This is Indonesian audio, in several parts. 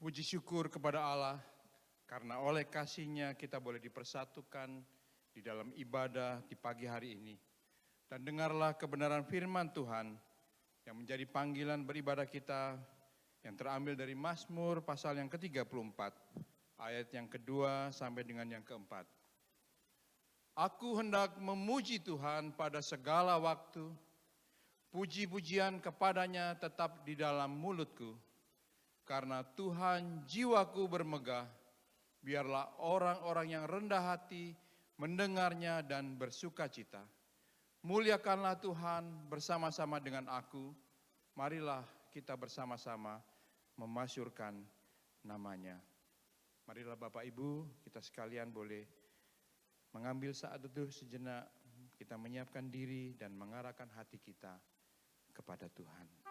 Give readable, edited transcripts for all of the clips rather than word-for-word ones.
Puji syukur kepada Allah, karena oleh kasih-Nya kita boleh dipersatukan di dalam ibadah di pagi hari ini. Dan dengarlah kebenaran firman Tuhan yang menjadi panggilan beribadah kita yang terambil dari Mazmur pasal yang ke-34, ayat yang kedua sampai dengan yang keempat. Aku hendak memuji Tuhan pada segala waktu, puji-pujian kepadanya tetap di dalam mulutku. Karena Tuhan jiwaku bermegah, biarlah orang-orang yang rendah hati mendengarnya dan bersuka cita. Muliakanlah Tuhan bersama-sama dengan aku, marilah kita bersama-sama memasyurkan namanya. Marilah Bapak Ibu, kita sekalian boleh mengambil saat teduh sejenak, kita menyiapkan diri dan mengarahkan hati kita kepada Tuhan.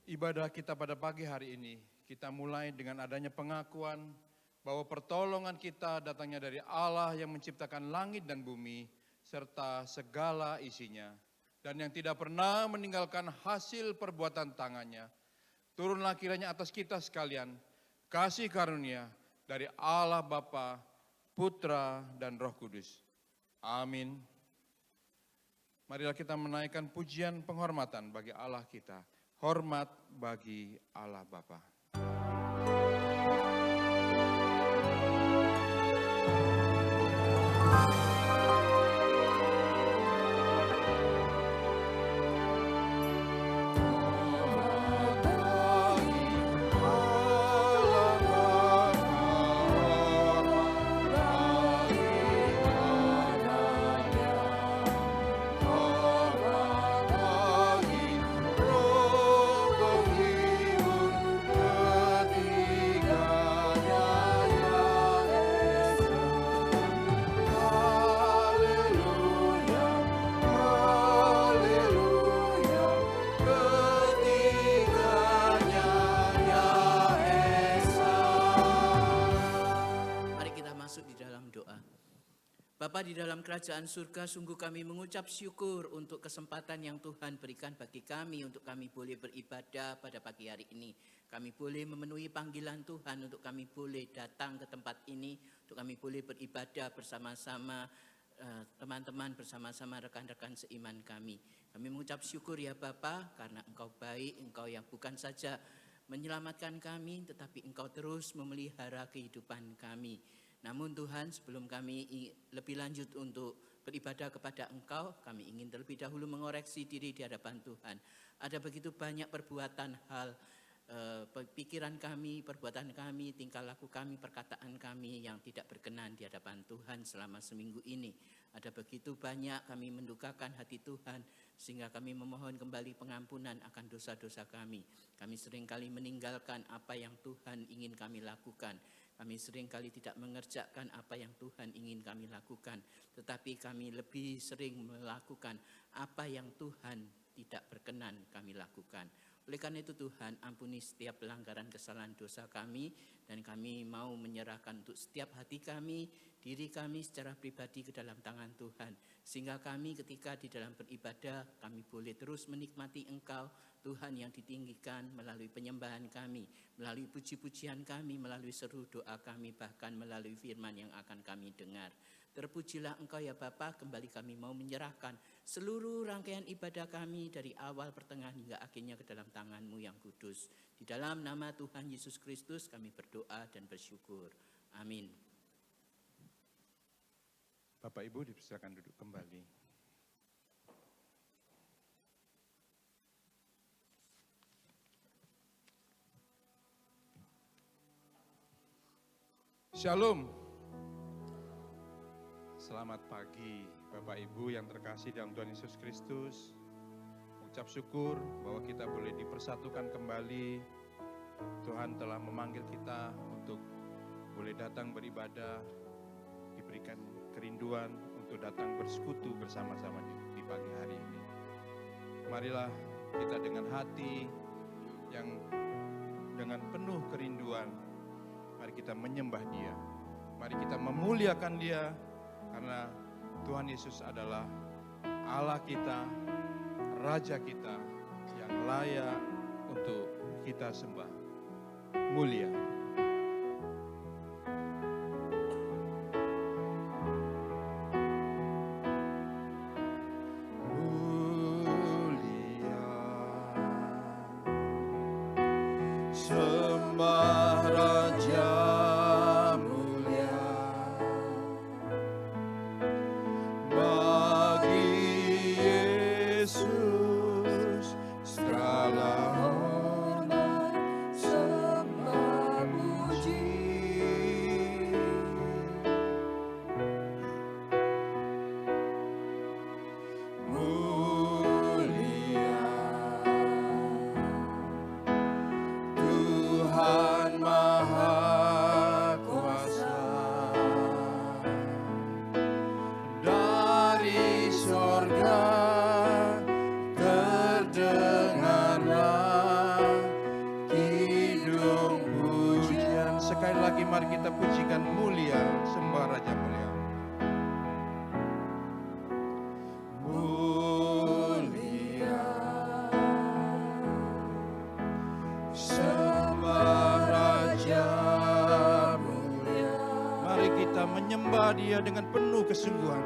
Ibadah kita pada pagi hari ini, kita mulai dengan adanya pengakuan bahwa pertolongan kita datangnya dari Allah yang menciptakan langit dan bumi, serta segala isinya, dan yang tidak pernah meninggalkan hasil perbuatan tangannya. Turunlah kiranya atas kita sekalian, kasih karunia dari Allah Bapa, Putra, dan Roh Kudus. Amin. Marilah kita menaikkan pujian penghormatan bagi Allah kita. Hormat bagi Allah Bapa. Bapa di dalam kerajaan surga, sungguh kami mengucap syukur untuk kesempatan yang Tuhan berikan bagi kami untuk kami boleh beribadah pada pagi hari ini. Kami boleh memenuhi panggilan Tuhan untuk kami boleh datang ke tempat ini, untuk kami boleh beribadah bersama-sama teman-teman, bersama-sama rekan-rekan seiman kami. Kami mengucap syukur ya Bapa, karena Engkau baik, Engkau yang bukan saja menyelamatkan kami, tetapi Engkau terus memelihara kehidupan kami. Namun Tuhan, sebelum kami lebih lanjut untuk beribadah kepada Engkau, kami ingin terlebih dahulu mengoreksi diri di hadapan Tuhan. Ada begitu banyak perbuatan hal, pikiran kami, perbuatan kami, tingkah laku kami, perkataan kami yang tidak berkenan di hadapan Tuhan selama seminggu ini. Ada begitu banyak kami mendukakan hati Tuhan, sehingga kami memohon kembali pengampunan akan dosa-dosa kami. Kami seringkali meninggalkan apa yang Tuhan ingin kami lakukan. Kami seringkali tidak mengerjakan apa yang Tuhan ingin kami lakukan, tetapi kami lebih sering melakukan apa yang Tuhan tidak berkenan kami lakukan. Oleh karena itu Tuhan, ampuni setiap pelanggaran kesalahan dosa kami, dan kami mau menyerahkan untuk setiap hati kami, diri kami secara pribadi ke dalam tangan Tuhan. Sehingga kami ketika di dalam beribadah, kami boleh terus menikmati Engkau, Tuhan yang ditinggikan melalui penyembahan kami, melalui puji-pujian kami, melalui seru doa kami, bahkan melalui firman yang akan kami dengar. Terpujilah Engkau ya Bapa, kembali kami mau menyerahkan seluruh rangkaian ibadah kami dari awal, pertengahan hingga akhirnya ke dalam tangan-Mu yang kudus. Di dalam nama Tuhan Yesus Kristus kami berdoa dan bersyukur. Amin. Bapak Ibu dipersilakan duduk kembali. Shalom. Selamat pagi Bapak Ibu yang terkasih dalam Tuhan Yesus Kristus. Ucap syukur bahwa kita boleh dipersatukan kembali. Tuhan telah memanggil kita untuk boleh datang beribadah, diberikan kerinduan untuk datang bersekutu bersama-sama di pagi hari ini. Marilah kita dengan hati yang dengan penuh kerinduan, mari kita menyembah Dia. Mari kita memuliakan Dia, karena Tuhan Yesus adalah Allah kita, Raja kita yang layak untuk kita sembah. Mulia. Sembah Raja mulia, bagi Yesus segala hormat, sembah puji. Mulia Tuhan Maha Kuasa, dari sorga terdengarlah kidung pujian. Sekali lagi mari kita pujikan mulia, sembah Raja mulia. Mulia sembah Raja mulia. Mari kita menyembah Dia dengan penuh kesungguhan.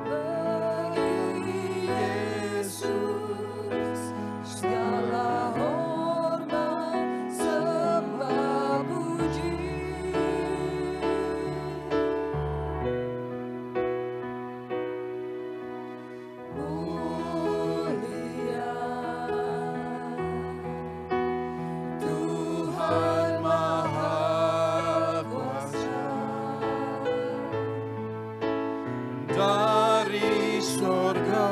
Bagi Yesus segala hormat, sembah puji. Mulia Tuhan Maha Kuasa, dari sorga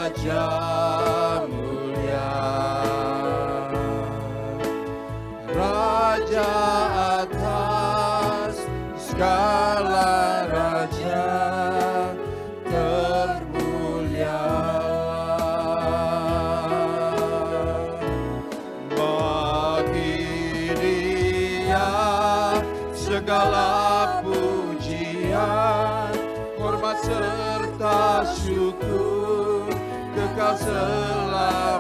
Raja mulia, Raja atas segala raja, termulia. Bagi Dia segala pujian, hormat serta syukur kekal selamanya.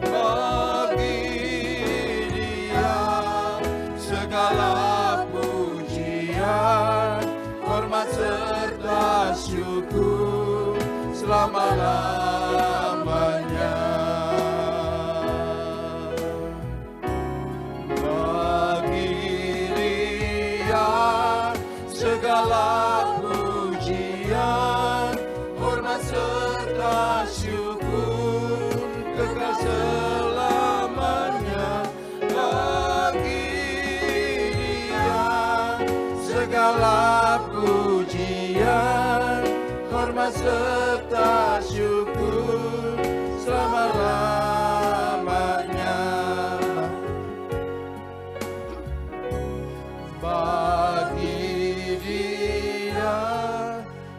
Bagi Dia segala pujian, hormat serta syukur selama-lamanya. Bagi Dia segala pujian, hormat serta syukur kekal selamanya. Bagi Dia segala pujian, hormat serta syukur selama-lamanya. Bagi Dia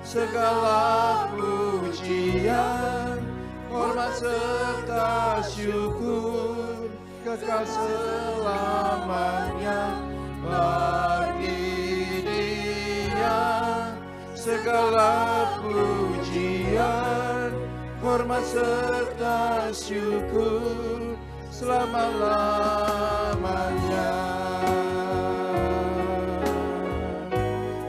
segala pujian, hormat serta syukur kekal selamanya. Bagi Dia segala pujian, hormat serta syukur selama-lamanya.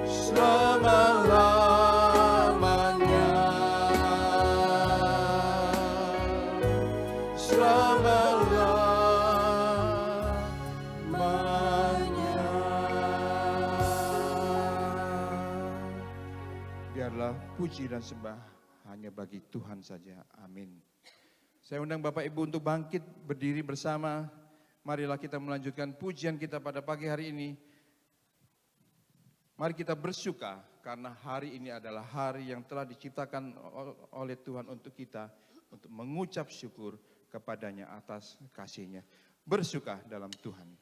Selama-lamanya, selama-lamanya. Biarlah puji dan sembah hanya bagi Tuhan saja. Amin. Saya undang Bapak Ibu untuk bangkit berdiri bersama. Marilah kita melanjutkan pujian kita pada pagi hari ini. Mari kita bersuka karena hari ini adalah hari yang telah diciptakan oleh Tuhan untuk kita, untuk mengucap syukur kepadanya atas kasih-Nya. Bersuka dalam Tuhan.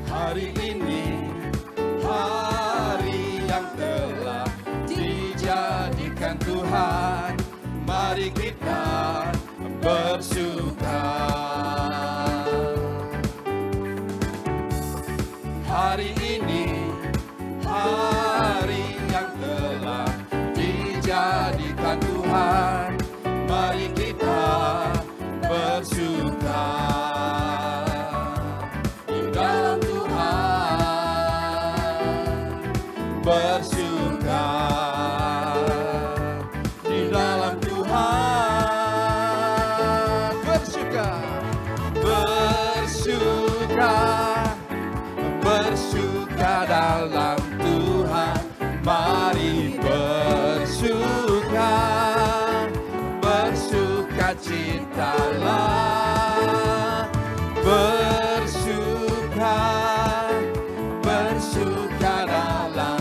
Hari ini, hari yang telah dijadikan Tuhan, mari kita bersuka. Hari ini, hari yang telah dijadikan Tuhan, mari kita bersuka. Dalam bersuka di dalam Tuhan, bersuka, bersuka, bersuka dalam Tuhan. Mari bersuka, bersuka citalah, bersuka, bersuka dalam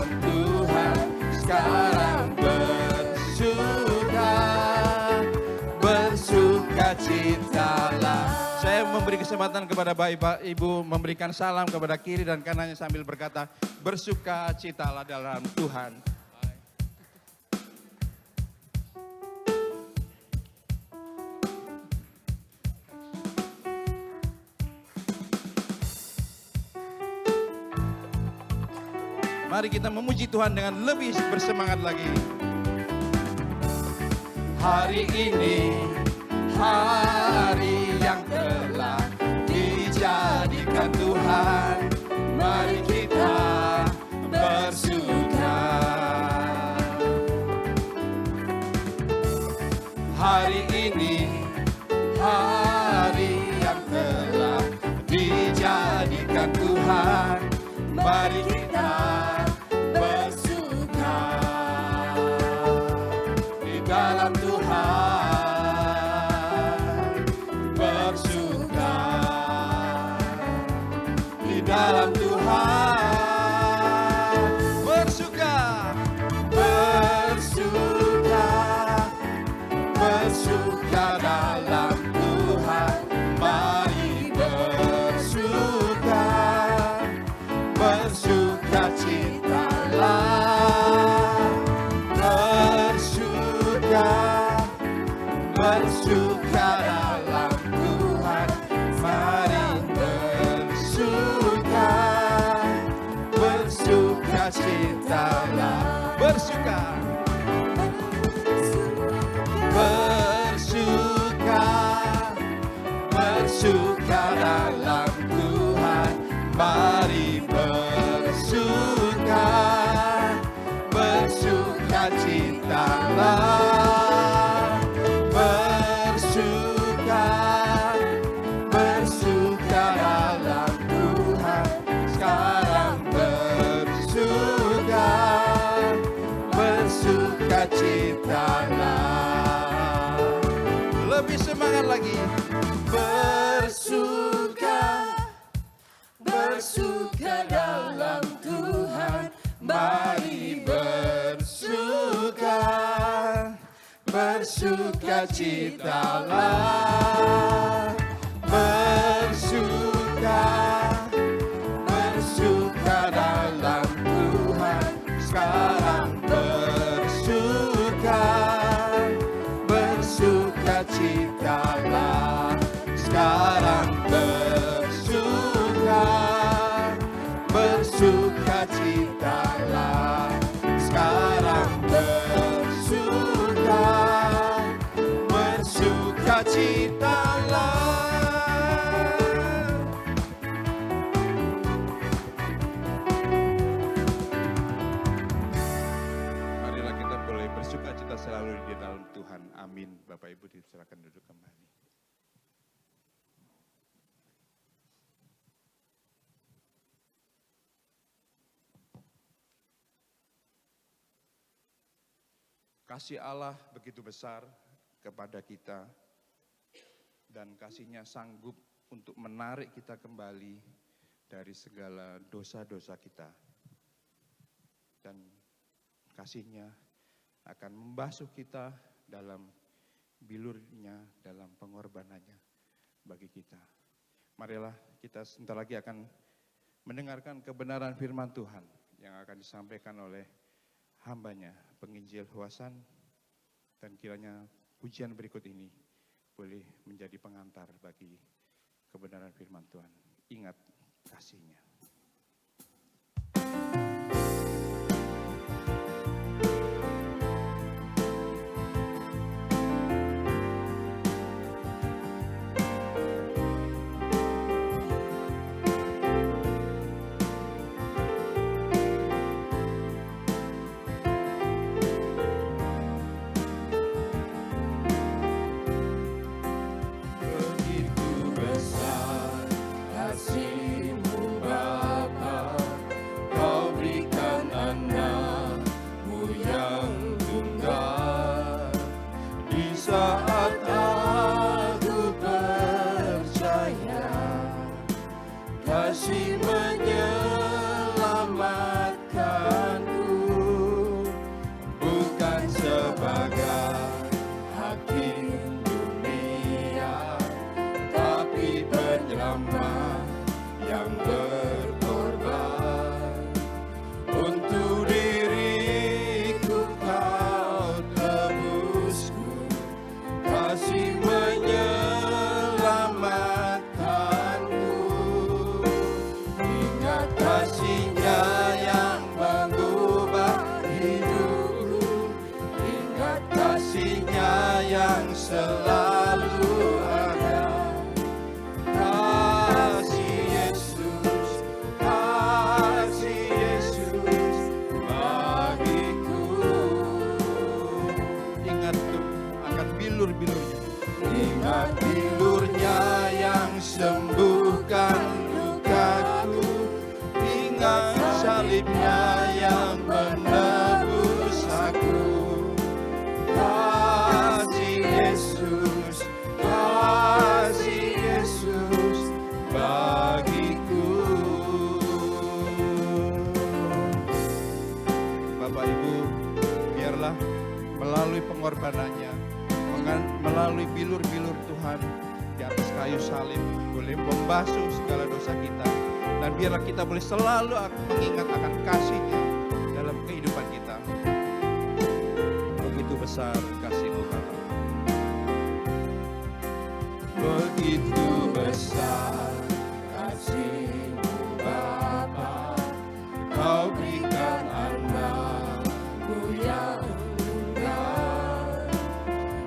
sekarang bersuka, bersuka citalah. Saya memberi kesempatan kepada Bapak Ibu memberikan salam kepada kiri dan kanannya sambil berkata, bersuka citalah dalam Tuhan. Mari kita memuji Tuhan dengan lebih bersemangat lagi. Hari ini, hari yang telah dijadikan Tuhan, mari kita bersuka. Hari ini, hari yang telah dijadikan Tuhan, mari kita bersuka. bersukacitalah, bersuka dalam Tuhan, mari bersukacitalah, bersuka dalam Tuhan, mari bersukacitalah, bersuka dalam Tuhan, sekarang bersukacitalah. Lebih semangat lagi. Bersuka dalam Tuhan, mari bersukacitalah, bersuka dalam Tuhan, sekarang bersukacitalah, sekarang bersukacitalah, sekarang bersukacitalah. Marilah kita boleh bersukacita selalu di dalam Tuhan. Amin. Bapak Ibu dipersilakan duduk kembali. Kasih Allah begitu besar kepada kita, dan kasih-Nya sanggup untuk menarik kita kembali dari segala dosa-dosa kita. Dan kasih-Nya akan membasuh kita dalam bilur-Nya, dalam pengorbanannya bagi kita. Marilah kita sebentar lagi akan mendengarkan kebenaran firman Tuhan yang akan disampaikan oleh hamba-Nya, penginjil Huasan, dan kiranya pujian berikut ini boleh menjadi pengantar bagi kebenaran firman Tuhan. Ingat kasih-Nya. Melalui pengorbanannya, melalui bilur-bilur Tuhan di atas kayu salib, boleh membasuh segala dosa kita, Dan biarlah kita boleh selalu mengingat akan kasih-Nya dalam kehidupan kita. Begitu besar kasih-Mu Bapa. Begitu besar kasih-Mu Bapa, Kau berikan anak-Mu yang tunggal.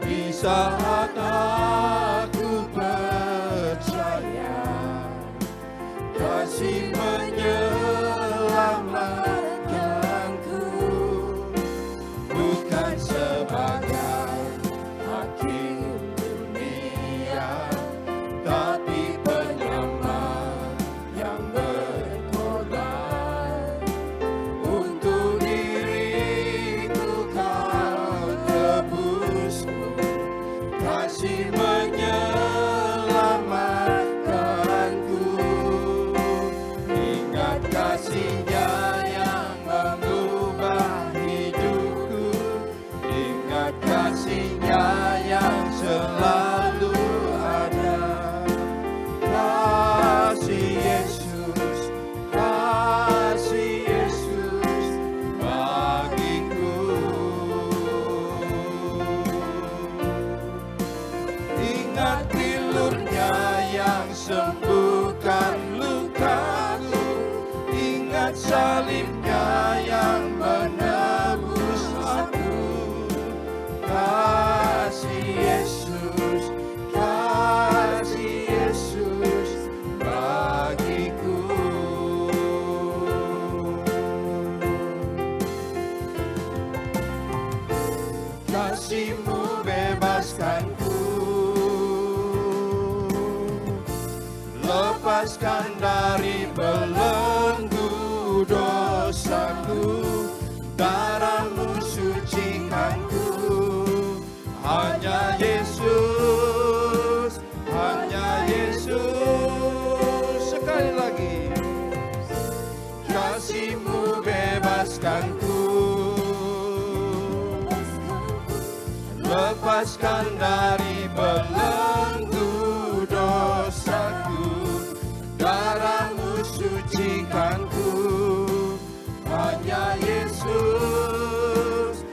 Di saat aku percaya, kasih menyelamatkanku, bukan sebagai hakim dunia, tapi penyelamat yang berkorban. Untuk diriku Kau tebusku, kasih menyelamatkanku. Ingat kasih-Nya yang mengubah hidupku, ingat kasih-Nya yang selalu ada. Kasih Yesus bagiku. Ingat bilur-Nya yang sembuhkan lukaku, ingat salib-Nya yang menebus aku. Kasih Yesus bagiku. Kasih-Mu bebaskanku, lepaskan dari belenggu dosaku, darah-Mu sucikanku. Hanya Yesus, Sekali lagi. kasih-Mu bebaskanku, lepaskan dari belenggu dosaku, darah-Mu sucikanku. Hanya Yesus,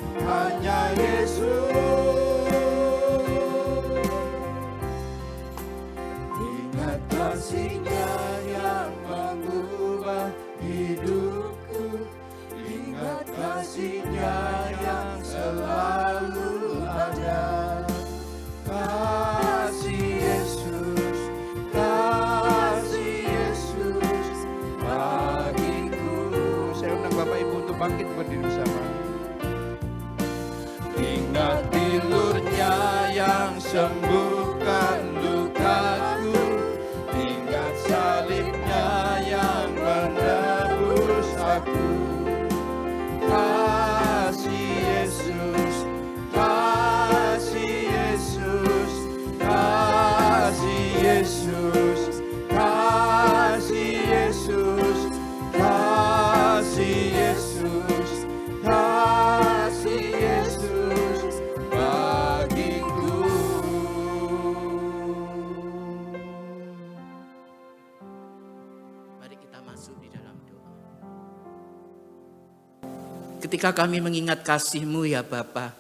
ingat kasih-Nya yang mengubah hidupku, ingat kasih-Nya yang selalu ada. Kasih Yesus bagiku. Saya undang Bapak Ibu untuk bangkit berdiri bersama. Ingat bilur-Nya yang sembuhkan lukaku, ingat salib-Nya yang menebus aku. Kasih Yesus bagiku. Mari kita masuk di dalam doa. Ketika kami mengingat kasih-Mu ya Bapa,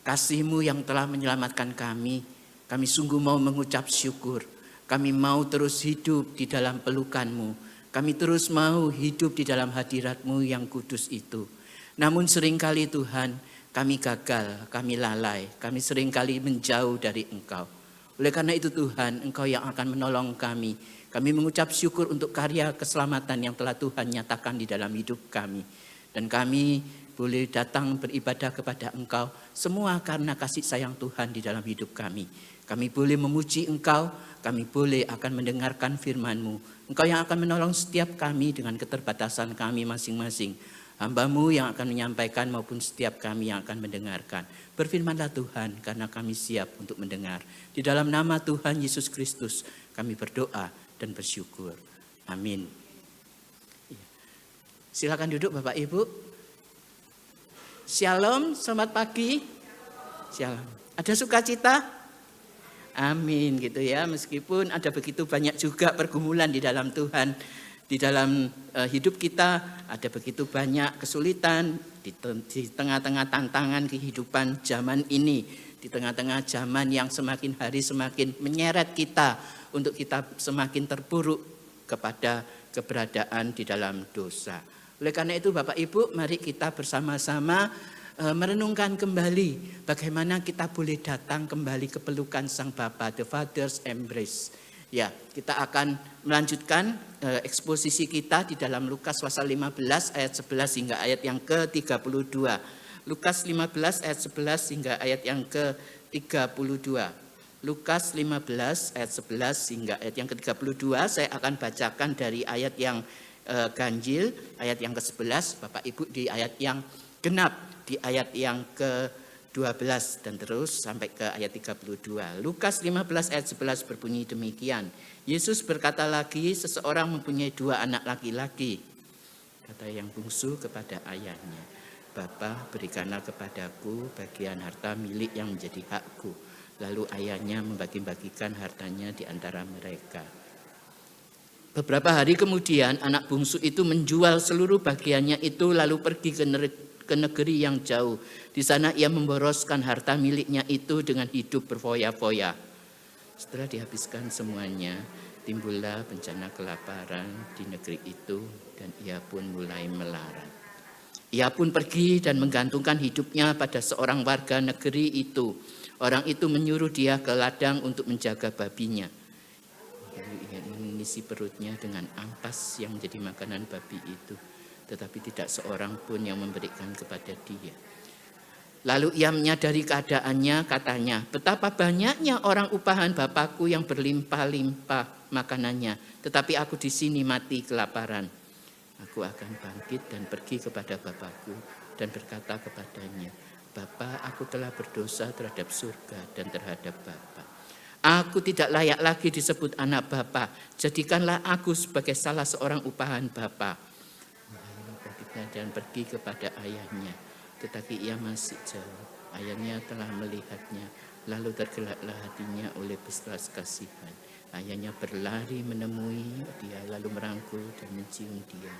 kasih-Mu yang telah menyelamatkan kami sungguh mau mengucap syukur. Kami mau terus hidup di dalam pelukan-Mu. Kami terus mau hidup di dalam hadirat-Mu yang kudus itu. Namun seringkali Tuhan, kami gagal, kami lalai, kami seringkali menjauh dari Engkau. Oleh karena itu Tuhan, Engkau yang akan menolong kami. Kami mengucap syukur untuk karya keselamatan yang telah Tuhan nyatakan di dalam hidup kami. Dan kami boleh datang beribadah kepada Engkau, semua karena kasih sayang Tuhan di dalam hidup kami. Kami boleh memuji Engkau, kami boleh akan mendengarkan firman-Mu. Engkau yang akan menolong setiap kami dengan keterbatasan kami masing-masing. Hamba-Mu yang akan menyampaikan maupun setiap kami yang akan mendengarkan. Berfirmanlah Tuhan, karena kami siap untuk mendengar. Di dalam nama Tuhan Yesus Kristus kami berdoa dan bersyukur. Amin. Silakan duduk Bapak Ibu. Shalom, selamat pagi. Shalom. Ada sukacita? Amin gitu ya. Meskipun ada begitu banyak juga pergumulan di dalam Tuhan. Di dalam hidup kita ada begitu banyak kesulitan di tengah-tengah tantangan kehidupan zaman ini, di tengah-tengah zaman yang semakin hari semakin menyeret kita untuk kita semakin terpuruk kepada keberadaan di dalam dosa. Oleh karena itu Bapak Ibu, mari kita bersama-sama merenungkan kembali bagaimana kita boleh datang kembali ke pelukan Sang Bapa, the Father's embrace. Ya, kita akan melanjutkan eksposisi kita di dalam Lukas pasal 15 ayat 11 hingga ayat yang ke-32. Lukas 15 ayat 11 hingga ayat yang ke-32. Lukas 15 ayat 11 hingga ayat yang ke-32, saya akan bacakan dari ayat yang ganjil, ayat yang ke-11, Bapak Ibu di ayat yang genap, di ayat yang ke-12 dan terus sampai ke ayat 32. Lukas 15 ayat 11 berbunyi demikian. Yesus berkata lagi, seseorang mempunyai 2 anak laki-laki. Kata yang bungsu kepada ayahnya, Bapa, berikanlah kepadaku bagian harta milik yang menjadi hakku. Lalu ayahnya membagi-bagikan hartanya di antara mereka. Beberapa hari kemudian anak bungsu itu menjual seluruh bagiannya itu lalu pergi ke negeri yang jauh. Di sana ia memboroskan harta miliknya itu dengan hidup berfoya-foya. Setelah dihabiskan semuanya, timbullah bencana kelaparan di negeri itu dan ia pun mulai melarat. Ia pun pergi dan menggantungkan hidupnya pada seorang warga negeri itu. Orang itu menyuruh dia ke ladang untuk menjaga babinya. Lalu ia mengisi perutnya dengan ampas yang menjadi makanan babi itu. Tetapi tidak seorang pun yang memberikan kepada dia. Lalu ia menyadari keadaannya, katanya, betapa banyaknya orang upahan Bapakku yang berlimpah-limpah makanannya, tetapi aku di sini mati kelaparan. Aku akan bangkit dan pergi kepada Bapakku dan berkata kepadanya, Bapa, aku telah berdosa terhadap surga dan terhadap Bapa. Aku tidak layak lagi disebut anak Bapa, jadikanlah aku sebagai salah seorang upahan Bapa. Dan pergi kepada ayahnya, tetapi ia masih jauh. Ayahnya telah melihatnya, lalu tergeraklah hatinya oleh belas kasihan. Ayahnya berlari menemui dia, lalu merangkul dan mencium dia.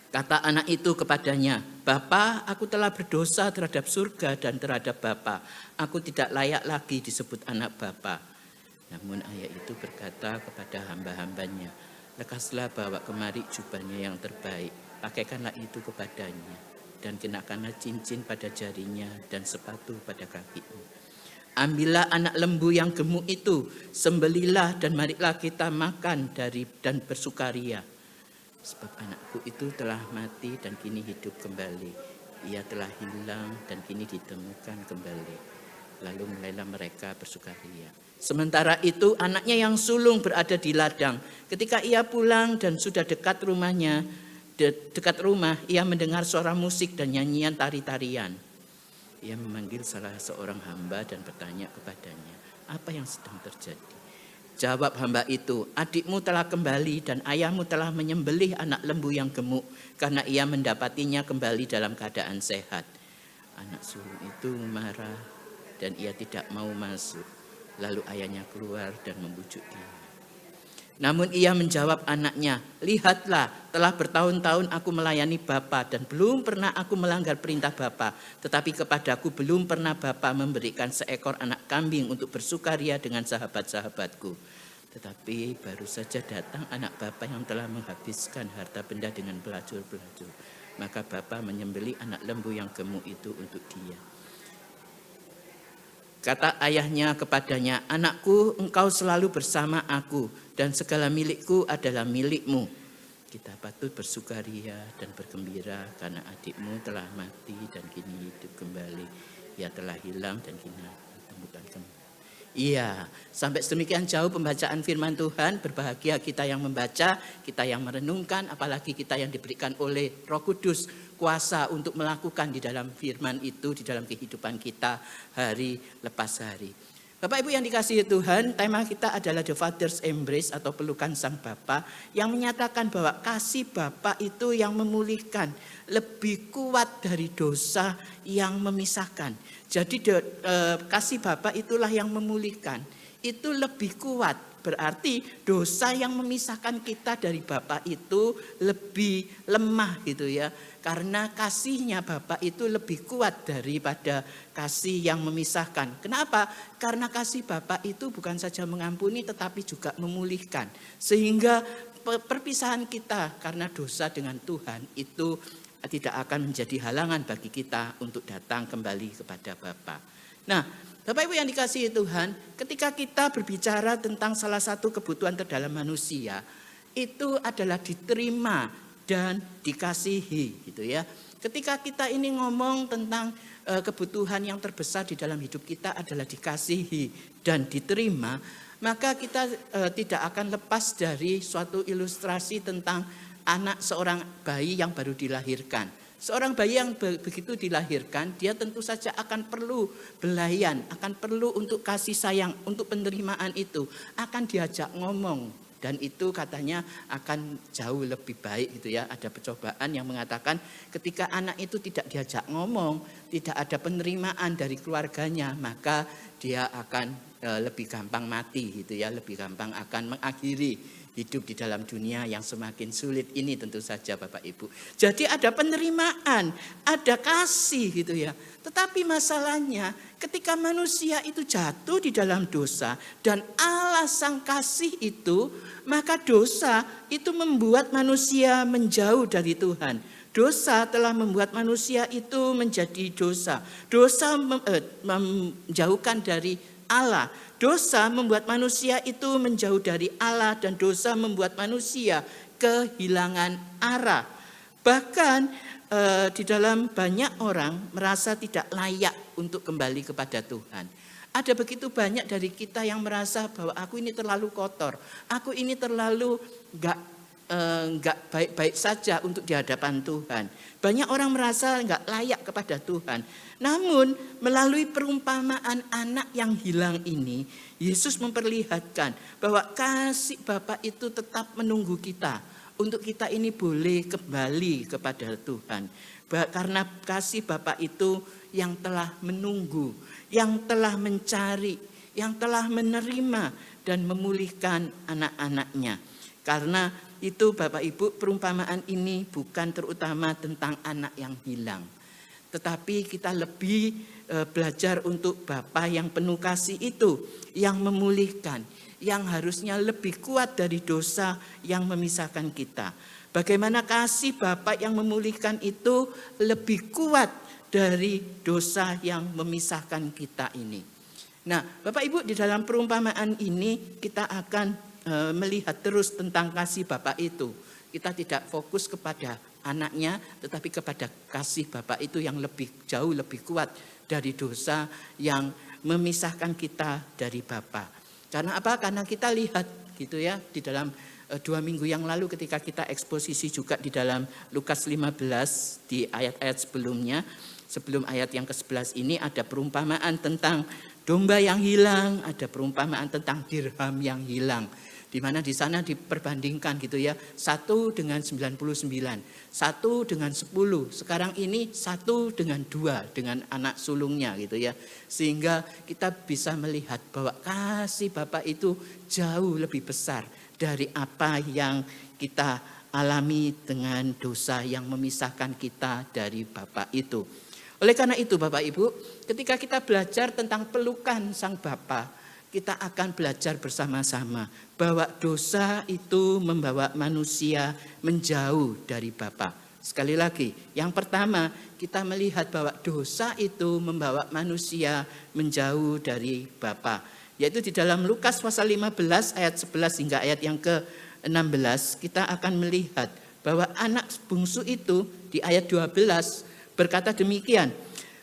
Kata anak itu kepadanya, Bapa, aku telah berdosa terhadap surga dan terhadap Bapa. Aku tidak layak lagi disebut anak Bapa. Namun ayah itu berkata kepada hamba-hambanya, lekaslah bawa kemari jubahnya yang terbaik, pakaikanlah itu kepadanya, dan kenakanlah cincin pada jarinya dan sepatu pada kakinya. Ambillah anak lembu yang gemuk itu, sembelilah dan marilah kita makan dan bersukaria. Sebab anakku itu telah mati dan kini hidup kembali. Ia telah hilang dan kini ditemukan kembali. Lalu mulailah mereka bersukaria. Sementara itu anaknya yang sulung berada di ladang. Ketika ia pulang dan sudah dekat rumah, ia mendengar suara musik dan nyanyian tari-tarian. Ia memanggil salah seorang hamba dan bertanya kepadanya, apa yang sedang terjadi? Jawab hamba itu, adikmu telah kembali dan ayahmu telah menyembelih anak lembu yang gemuk karena ia mendapatinya kembali dalam keadaan sehat. Anak sulung itu marah dan ia tidak mau masuk. Lalu ayahnya keluar dan membujuk dia. Namun ia menjawab anaknya, lihatlah telah bertahun-tahun aku melayani Bapa dan belum pernah aku melanggar perintah Bapa. Tetapi kepadaku belum pernah Bapa memberikan seekor anak kambing untuk bersukaria dengan sahabat-sahabatku. Tetapi baru saja datang anak Bapa yang telah menghabiskan harta benda dengan pelacur-pelacur. Maka Bapa menyembelih anak lembu yang gemuk itu untuk dia. Kata ayahnya kepadanya, anakku, engkau selalu bersama aku dan segala milikku adalah milikmu. Kita patut bersukaria dan bergembira karena adikmu telah mati dan kini hidup kembali. Ia telah hilang dan kini ditemukan kembali. Iya, sampai sedemikian jauh pembacaan firman Tuhan. Berbahagia kita yang membaca, kita yang merenungkan, apalagi kita yang diberikan oleh Roh Kudus kuasa untuk melakukan di dalam firman itu, di dalam kehidupan kita hari lepas hari. Bapak Ibu yang dikasihi Tuhan, tema kita adalah The Father's Embrace atau pelukan Sang Bapa, yang menyatakan bahwa kasih Bapa itu yang memulihkan, lebih kuat dari dosa yang memisahkan. Jadi kasih Bapa itulah yang memulihkan, itu lebih kuat berarti dosa yang memisahkan kita dari Bapa itu lebih lemah gitu ya. Karena kasihnya Bapa itu lebih kuat daripada kasih yang memisahkan. Kenapa? Karena kasih Bapa itu bukan saja mengampuni tetapi juga memulihkan. Sehingga perpisahan kita karena dosa dengan Tuhan itu tidak akan menjadi halangan bagi kita untuk datang kembali kepada Bapa. Nah, Bapak Ibu yang dikasihi Tuhan, ketika kita berbicara tentang salah satu kebutuhan terdalam manusia, itu adalah diterima dan dikasihi gitu ya. Ketika kita ini ngomong tentang kebutuhan yang terbesar di dalam hidup kita adalah dikasihi dan diterima, maka kita tidak akan lepas dari suatu ilustrasi tentang anak seorang bayi yang baru dilahirkan. Seorang bayi yang begitu dilahirkan, dia tentu saja akan perlu belayan, akan perlu untuk kasih sayang, untuk penerimaan itu, akan diajak ngomong. Dan itu katanya akan jauh lebih baik gitu ya. Ada percobaan yang mengatakan ketika anak itu tidak diajak ngomong, tidak ada penerimaan dari keluarganya, maka dia akan lebih gampang mati gitu ya, lebih gampang akan mengakhiri hidup di dalam dunia yang semakin sulit ini tentu saja Bapak Ibu. Jadi ada penerimaan, ada kasih gitu ya. Tetapi masalahnya ketika manusia itu jatuh di dalam dosa dan Allah sang kasih itu, maka dosa itu membuat manusia menjauh dari Tuhan. Dosa telah membuat manusia itu menjadi dosa. Dosa menjauhkan dari Allah. Dosa membuat manusia itu menjauh dari Allah dan dosa membuat manusia kehilangan arah. Bahkan di dalam banyak orang merasa tidak layak untuk kembali kepada Tuhan. Ada begitu banyak dari kita yang merasa bahwa aku ini terlalu kotor, aku ini terlalu enggak baik-baik saja untuk di hadapan Tuhan. Banyak orang merasa enggak layak kepada Tuhan. Namun melalui perumpamaan anak yang hilang ini, Yesus memperlihatkan bahwa kasih Bapa itu tetap menunggu kita. Untuk kita ini boleh kembali kepada Tuhan. Karena kasih Bapa itu yang telah menunggu, yang telah mencari, yang telah menerima dan memulihkan anak-anaknya. Karena itu Bapak Ibu, perumpamaan ini bukan terutama tentang anak yang hilang. Tetapi kita lebih belajar untuk Bapa yang penuh kasih itu, yang memulihkan, yang harusnya lebih kuat dari dosa yang memisahkan kita. Bagaimana kasih Bapa yang memulihkan itu lebih kuat dari dosa yang memisahkan kita ini. Nah, Bapak Ibu, di dalam perumpamaan ini kita akan melihat terus tentang kasih Bapa itu. Kita tidak fokus kepada anaknya, tetapi kepada kasih Bapa itu yang jauh lebih kuat dari dosa yang memisahkan kita dari Bapa. Karena apa? Karena kita lihat gitu ya di dalam 2 minggu yang lalu ketika kita eksposisi juga di dalam Lukas 15 di ayat-ayat sebelumnya, sebelum ayat yang ke-11 ini ada perumpamaan tentang domba yang hilang, ada perumpamaan tentang dirham yang hilang. Di mana di sana diperbandingkan gitu ya, 1 dengan 99, 1 dengan 10, sekarang ini 1 dengan 2 dengan anak sulungnya gitu ya. Sehingga kita bisa melihat bahwa kasih Bapa itu jauh lebih besar dari apa yang kita alami dengan dosa yang memisahkan kita dari Bapa itu. Oleh karena itu Bapak Ibu, ketika kita belajar tentang pelukan Sang Bapa, kita akan belajar bersama-sama bahwa dosa itu membawa manusia menjauh dari Bapa. Sekali lagi, yang pertama kita melihat bahwa dosa itu membawa manusia menjauh dari Bapa. Yaitu di dalam Lukas pasal 15 ayat 11 hingga ayat yang ke-16 kita akan melihat bahwa anak bungsu itu di ayat 12 berkata demikian,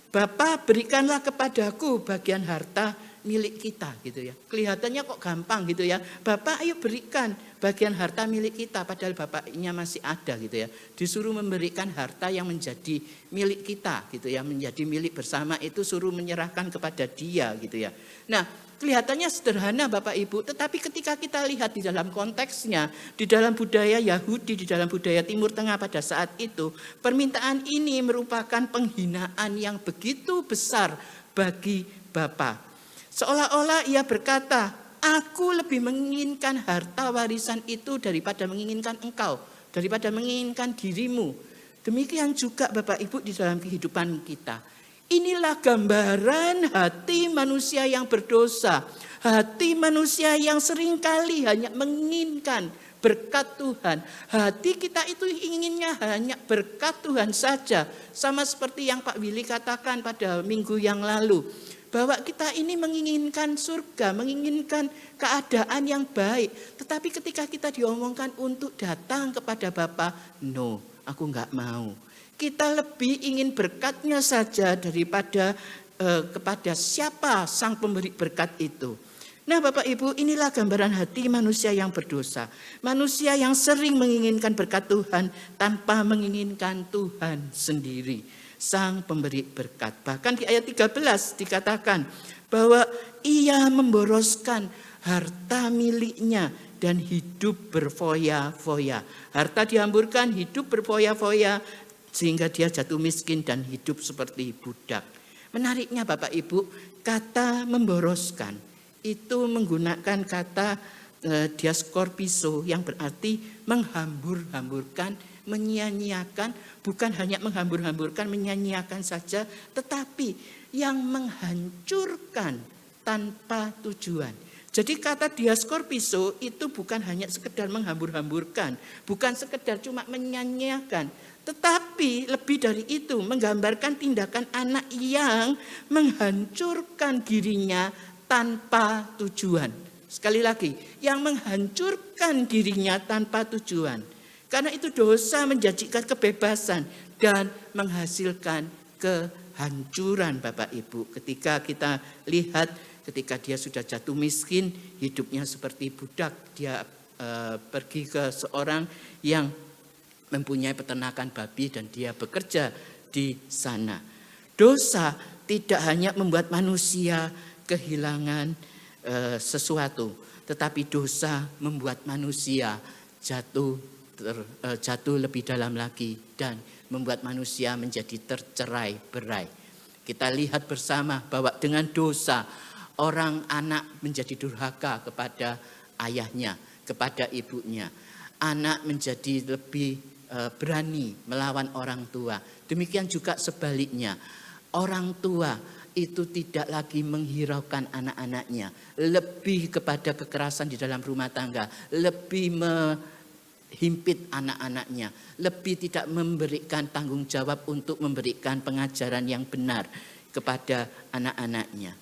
Bapa berikanlah kepadaku bagian harta milik kita gitu ya. Kelihatannya kok gampang gitu ya. Bapak ayo berikan bagian harta milik kita padahal bapaknya masih ada gitu ya. Disuruh memberikan harta yang menjadi milik kita gitu ya. Menjadi milik bersama itu suruh menyerahkan kepada dia gitu ya. Nah, kelihatannya sederhana Bapak Ibu, tetapi ketika kita lihat di dalam konteksnya, di dalam budaya Yahudi, di dalam budaya Timur Tengah pada saat itu, permintaan ini merupakan penghinaan yang begitu besar bagi Bapa. Seolah-olah ia berkata, Aku lebih menginginkan harta warisan itu daripada menginginkan engkau, daripada menginginkan dirimu. Demikian juga Bapak Ibu di dalam kehidupan kita. Inilah gambaran hati manusia yang berdosa. Hati manusia yang seringkali hanya menginginkan berkat Tuhan. Hati kita itu inginnya hanya berkat Tuhan saja. Sama seperti yang Pak Willy katakan pada minggu yang lalu. Bahwa kita ini menginginkan surga, menginginkan keadaan yang baik. Tetapi ketika kita diomongkan untuk datang kepada Bapa, no, aku enggak mau. Kita lebih ingin berkatnya saja daripada kepada siapa sang pemberi berkat itu. Nah Bapak Ibu, inilah gambaran hati manusia yang berdosa. Manusia yang sering menginginkan berkat Tuhan tanpa menginginkan Tuhan sendiri, sang pemberi berkat. Bahkan di ayat 13 dikatakan bahwa ia memboroskan harta miliknya dan hidup berfoya-foya. Harta dihamburkan, hidup berfoya-foya, sehingga dia jatuh miskin dan hidup seperti budak. Menariknya Bapak Ibu, kata memboroskan itu menggunakan kata diaskorpiso yang berarti menghambur-hamburkan, menyia-nyiakan, bukan hanya menghambur-hamburkan, menyia-nyiakan saja, tetapi yang menghancurkan tanpa tujuan. Jadi kata diaskorpiso itu bukan hanya sekedar menghambur-hamburkan, bukan sekedar cuma menyia-nyiakan, tetapi lebih dari itu menggambarkan tindakan anak yang menghancurkan dirinya tanpa tujuan. Sekali lagi, yang menghancurkan dirinya tanpa tujuan. Karena itu dosa menjanjikan kebebasan dan menghasilkan kehancuran Bapak Ibu. Ketika kita lihat, ketika dia sudah jatuh miskin, hidupnya seperti budak. Dia pergi ke seorang yang mempunyai peternakan babi dan dia bekerja di sana. Dosa tidak hanya membuat manusia kehilangan sesuatu, tetapi dosa membuat manusia jatuh lebih dalam lagi dan membuat manusia menjadi tercerai-berai. Kita lihat bersama bahwa dengan dosa orang anak menjadi durhaka kepada ayahnya, kepada ibunya. Anak menjadi lebih berani melawan orang tua. Demikian juga sebaliknya, orang tua itu tidak lagi menghiraukan anak-anaknya, lebih kepada kekerasan di dalam rumah tangga, lebih menghimpit anak-anaknya, lebih tidak memberikan tanggung jawab untuk memberikan pengajaran yang benar kepada anak-anaknya.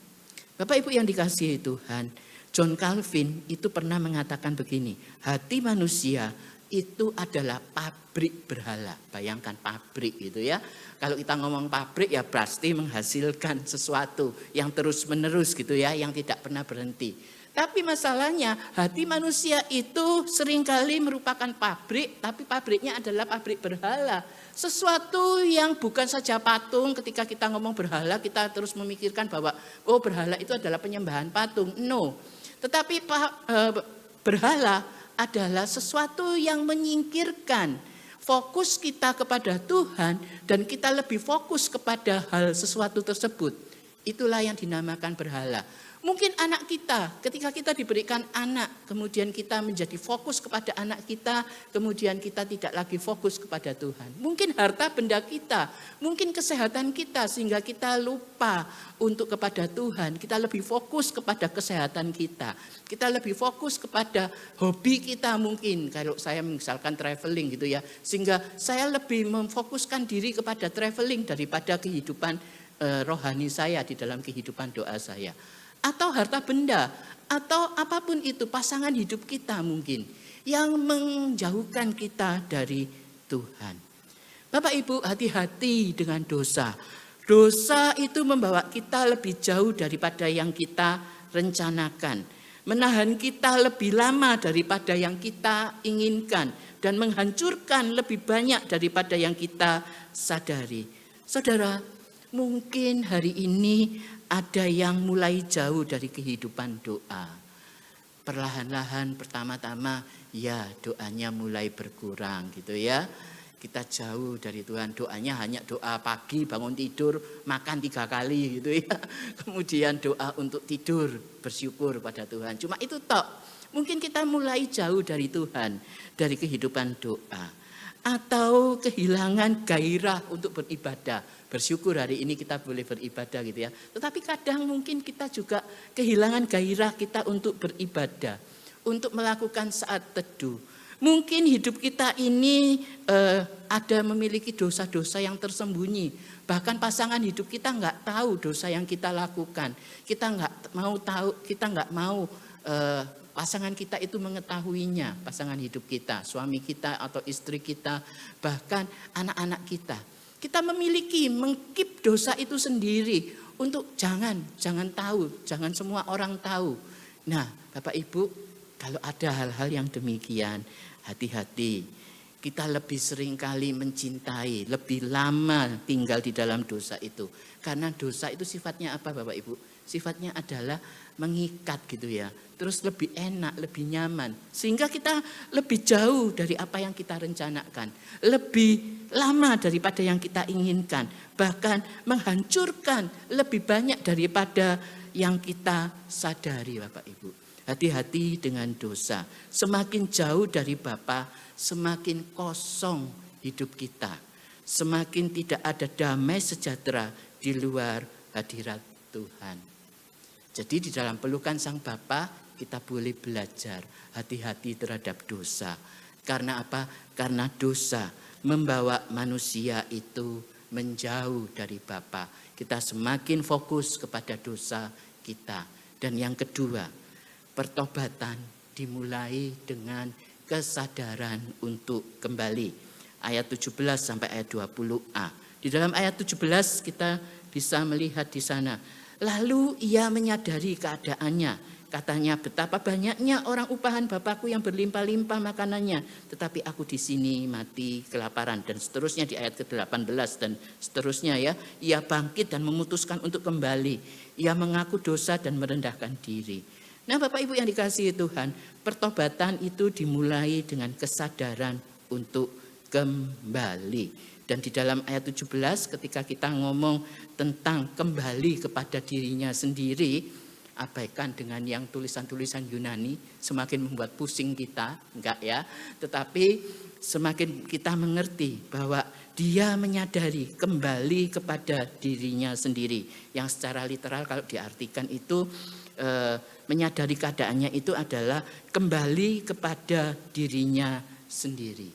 Bapak Ibu yang dikasihi Tuhan, John Calvin itu pernah mengatakan begini, hati manusia itu adalah pabrik berhala. Bayangkan pabrik gitu ya. Kalau kita ngomong pabrik ya pasti menghasilkan sesuatu yang terus menerus gitu ya, yang tidak pernah berhenti. Tapi masalahnya hati manusia itu seringkali merupakan pabrik, tapi pabriknya adalah pabrik berhala. Sesuatu yang bukan saja patung. Ketika kita ngomong berhala, kita terus memikirkan bahwa oh berhala itu adalah penyembahan patung. No, tetapi berhala adalah sesuatu yang menyingkirkan fokus kita kepada Tuhan dan kita lebih fokus kepada hal sesuatu tersebut. Itulah yang dinamakan berhala. Mungkin anak kita, ketika kita diberikan anak, kemudian kita menjadi fokus kepada anak kita, kemudian kita tidak lagi fokus kepada Tuhan. Mungkin harta benda kita, mungkin kesehatan kita, sehingga kita lupa untuk kepada Tuhan. Kita lebih fokus kepada kesehatan kita. Kita lebih fokus kepada hobi kita mungkin. Kalau saya misalkan traveling gitu ya, sehingga saya lebih memfokuskan diri kepada traveling daripada kehidupan rohani saya di dalam kehidupan doa saya. Atau harta benda, atau apapun itu pasangan hidup kita mungkin yang menjauhkan kita dari Tuhan. Bapak Ibu, hati-hati dengan dosa. Dosa itu membawa kita lebih jauh daripada yang kita rencanakan. Menahan kita lebih lama daripada yang kita inginkan. Dan menghancurkan lebih banyak daripada yang kita sadari. Saudara, mungkin hari ini ada yang mulai jauh dari kehidupan doa. Perlahan-lahan pertama-tama ya doanya mulai berkurang gitu ya. kita jauh dari Tuhan. Doanya hanya doa pagi bangun tidur, makan 3 kali gitu ya. Kemudian doa untuk tidur, bersyukur pada Tuhan. Cuma itu tok. Mungkin kita mulai jauh dari Tuhan, dari kehidupan doa. Atau kehilangan gairah untuk beribadah. Bersyukur hari ini kita boleh beribadah gitu ya. Tetapi kadang mungkin kita juga kehilangan gairah kita untuk beribadah. Untuk melakukan saat teduh. Mungkin hidup kita ini ada memiliki dosa-dosa yang tersembunyi. Bahkan pasangan hidup kita nggak tahu dosa yang kita lakukan. Kita nggak mau tahu, kita nggak mau pasangan kita itu mengetahuinya, pasangan hidup kita, suami kita atau istri kita, bahkan anak-anak kita. Kita memiliki, mengkip dosa itu sendiri untuk jangan tahu, jangan semua orang tahu. Nah, Bapak Ibu, kalau ada hal-hal yang demikian, hati-hati. Kita lebih sering kali mencintai, lebih lama tinggal di dalam dosa itu. Karena dosa itu sifatnya apa Bapak Ibu? Sifatnya adalah mengikat gitu ya. Terus lebih enak, lebih nyaman. Sehingga kita lebih jauh dari apa yang kita rencanakan. Lebih lama daripada yang kita inginkan. Bahkan menghancurkan lebih banyak daripada yang kita sadari Bapak Ibu. Hati-hati dengan dosa. Semakin jauh dari Bapa, semakin kosong hidup kita. Semakin tidak ada damai sejahtera di luar hadirat Tuhan. Jadi di dalam pelukan Sang Bapa kita boleh belajar hati-hati terhadap dosa. Karena apa? Karena dosa membawa manusia itu menjauh dari Bapa. Kita semakin fokus kepada dosa kita. Dan yang kedua, pertobatan dimulai dengan kesadaran untuk kembali. Ayat 17 sampai ayat 20a. Di dalam ayat 17 kita bisa melihat di sana. Lalu ia menyadari keadaannya. Katanya, betapa banyaknya orang upahan Bapakku yang berlimpah-limpah makanannya. Tetapi aku di sini mati kelaparan. Dan seterusnya di ayat ke-18 dan seterusnya ya. Ia bangkit dan memutuskan untuk kembali. Ia mengaku dosa dan merendahkan diri. Nah Bapak Ibu yang dikasihi Tuhan, pertobatan itu dimulai dengan kesadaran untuk kembali. Dan di dalam ayat 17 ketika kita ngomong tentang kembali kepada dirinya sendiri, abaikan dengan yang tulisan-tulisan Yunani, semakin membuat pusing kita, enggak ya. Tetapi semakin kita mengerti bahwa dia menyadari kembali kepada dirinya sendiri. Yang secara literal kalau diartikan itu menyadari keadaannya itu adalah kembali kepada dirinya sendiri.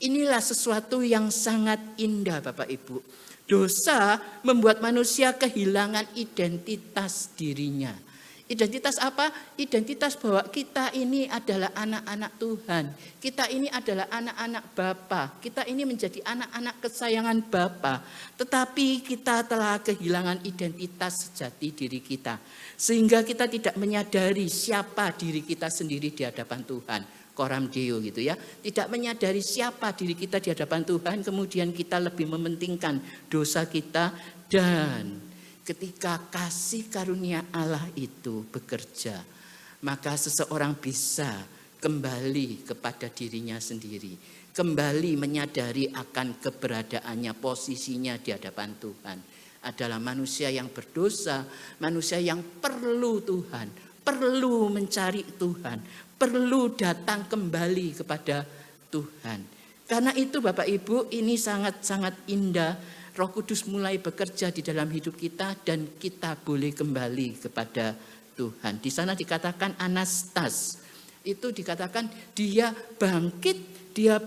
Inilah sesuatu yang sangat indah Bapak Ibu. Dosa membuat manusia kehilangan identitas dirinya. Identitas apa? Identitas bahwa kita ini adalah anak-anak Tuhan. Kita ini adalah anak-anak Bapa. Kita ini menjadi anak-anak kesayangan Bapa. Tetapi kita telah kehilangan identitas sejati diri kita. Sehingga kita tidak menyadari siapa diri kita sendiri di hadapan Tuhan. Coram Deo gitu ya. Tidak menyadari siapa diri kita di hadapan Tuhan. Kemudian kita lebih mementingkan dosa kita. Dan ketika kasih karunia Allah itu bekerja, maka seseorang bisa kembali kepada dirinya sendiri. Kembali menyadari akan keberadaannya, posisinya di hadapan Tuhan. Adalah manusia yang berdosa, manusia yang perlu Tuhan, perlu mencari Tuhan, perlu datang kembali kepada Tuhan. Karena itu Bapak Ibu, ini sangat-sangat indah. Roh Kudus mulai bekerja di dalam hidup kita dan kita boleh kembali kepada Tuhan. Di sana dikatakan Anastas. Itu dikatakan dia bangkit, dia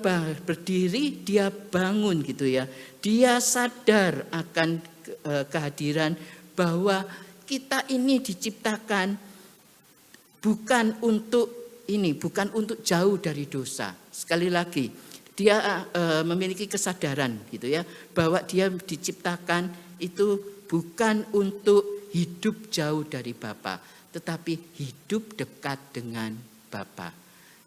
berdiri, dia bangun gitu ya. Dia sadar akan kehadiran bahwa kita ini diciptakan bukan untuk ini, bukan untuk jauh dari dosa. Sekali lagi, dia memiliki kesadaran gitu ya, bahwa dia diciptakan itu bukan untuk hidup jauh dari Bapa, tetapi hidup dekat dengan Bapa.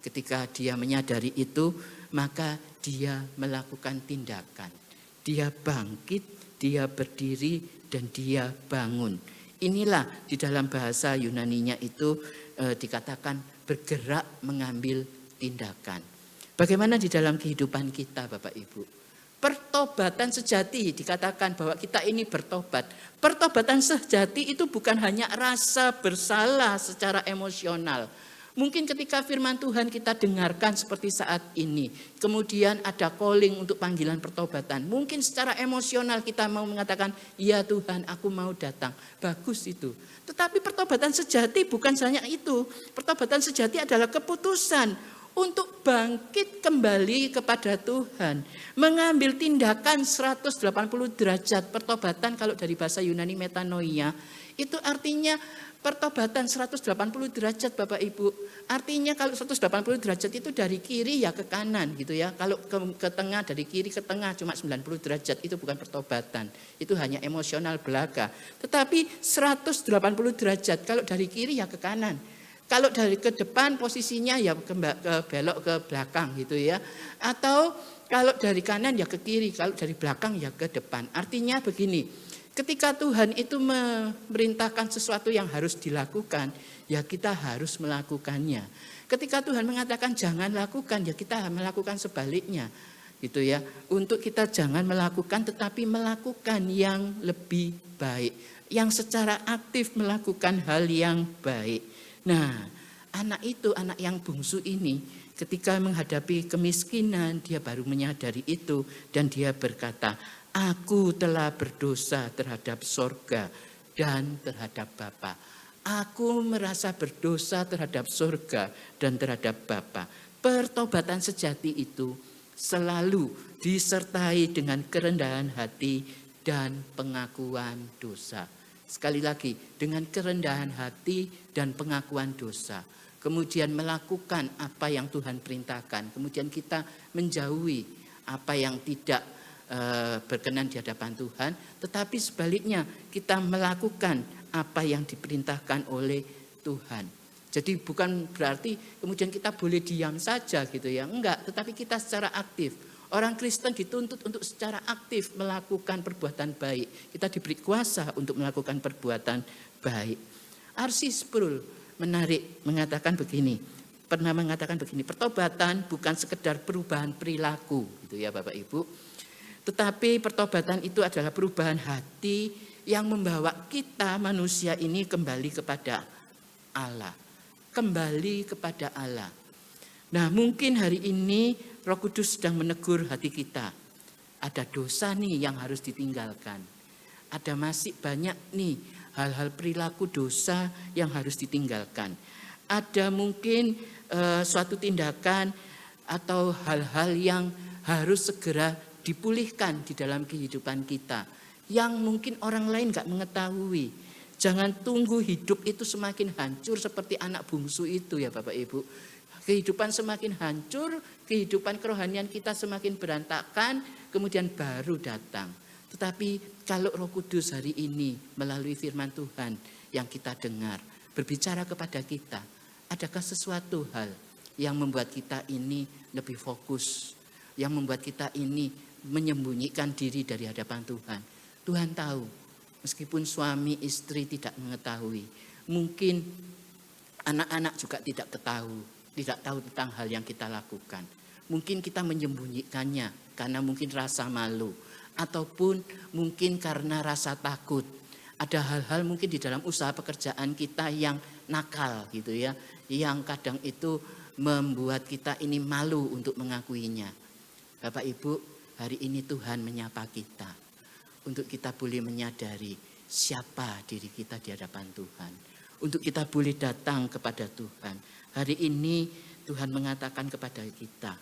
Ketika dia menyadari itu, maka dia melakukan tindakan. Dia bangkit, dia berdiri, dan dia bangun. Inilah di dalam bahasa Yunaninya itu dikatakan bergerak mengambil tindakan. Bagaimana di dalam kehidupan kita Bapak Ibu? Pertobatan sejati dikatakan bahwa kita ini bertobat. Pertobatan sejati itu bukan hanya rasa bersalah secara emosional. Mungkin ketika firman Tuhan kita dengarkan seperti saat ini, kemudian ada calling untuk panggilan pertobatan. Mungkin secara emosional kita mau mengatakan, ya Tuhan aku mau datang. Bagus itu. Tetapi pertobatan sejati bukan hanya itu. Pertobatan sejati adalah keputusan untuk bangkit kembali kepada Tuhan. Mengambil tindakan 180 derajat. Pertobatan kalau dari bahasa Yunani metanoia, itu artinya pertobatan 180 derajat Bapak Ibu. Artinya kalau 180 derajat itu dari kiri ya ke kanan gitu ya. Kalau ke tengah, dari kiri ke tengah cuma 90 derajat, itu bukan pertobatan. Itu hanya emosional belaka. Tetapi 180 derajat kalau dari kiri ya ke kanan. Kalau dari ke depan posisinya ya belok ke belakang gitu ya. Atau kalau dari kanan ya ke kiri, kalau dari belakang ya ke depan. Artinya begini, ketika Tuhan itu memerintahkan sesuatu yang harus dilakukan, ya kita harus melakukannya. Ketika Tuhan mengatakan jangan lakukan, ya kita melakukan sebaliknya. Gitu ya. Untuk kita jangan melakukan tetapi melakukan yang lebih baik. Yang secara aktif melakukan hal yang baik. Nah, anak yang bungsu ini ketika menghadapi kemiskinan, dia baru menyadari itu dan dia berkata, aku telah berdosa terhadap sorga dan terhadap Bapa. Aku merasa berdosa terhadap sorga dan terhadap Bapa. Pertobatan sejati itu selalu disertai dengan kerendahan hati dan pengakuan dosa. Sekali lagi, dengan kerendahan hati dan pengakuan dosa. Kemudian melakukan apa yang Tuhan perintahkan. Kemudian kita menjauhi apa yang tidak berkenan di hadapan Tuhan. Tetapi sebaliknya, kita melakukan apa yang diperintahkan oleh Tuhan. Jadi bukan berarti kemudian kita boleh diam saja gitu ya. Enggak, tetapi kita secara aktif. Orang Kristen dituntut untuk secara aktif melakukan perbuatan baik. Kita diberi kuasa untuk melakukan perbuatan baik. R.C. Sproul mengatakan begini, pertobatan bukan sekedar perubahan perilaku, gitu ya Bapak Ibu. Tetapi pertobatan itu adalah perubahan hati yang membawa kita manusia ini kembali kepada Allah. Kembali kepada Allah. Nah, mungkin hari ini Roh Kudus sedang menegur hati kita. Ada dosa nih yang harus ditinggalkan. Ada masih banyak nih hal-hal perilaku dosa yang harus ditinggalkan. Ada mungkin suatu tindakan atau hal-hal yang harus segera dipulihkan di dalam kehidupan kita. Yang mungkin orang lain gak mengetahui. Jangan tunggu hidup itu semakin hancur seperti anak bungsu itu ya Bapak Ibu. Kehidupan semakin hancur, kehidupan kerohanian kita semakin berantakan, kemudian baru datang. Tetapi kalau Roh Kudus hari ini melalui firman Tuhan yang kita dengar, berbicara kepada kita, adakah sesuatu hal yang membuat kita ini lebih fokus, yang membuat kita ini menyembunyikan diri dari hadapan Tuhan? Tuhan tahu, meskipun suami istri tidak mengetahui, mungkin anak-anak juga tidak tahu tentang hal yang kita lakukan. Mungkin kita menyembunyikannya karena mungkin rasa malu. Ataupun mungkin karena rasa takut. Ada hal-hal mungkin di dalam usaha pekerjaan kita yang nakal gitu ya. Yang kadang itu membuat kita ini malu untuk mengakuinya. Bapak Ibu, hari ini Tuhan menyapa kita. Untuk kita boleh menyadari siapa diri kita di hadapan Tuhan. Untuk kita boleh datang kepada Tuhan. Hari ini Tuhan mengatakan kepada kita,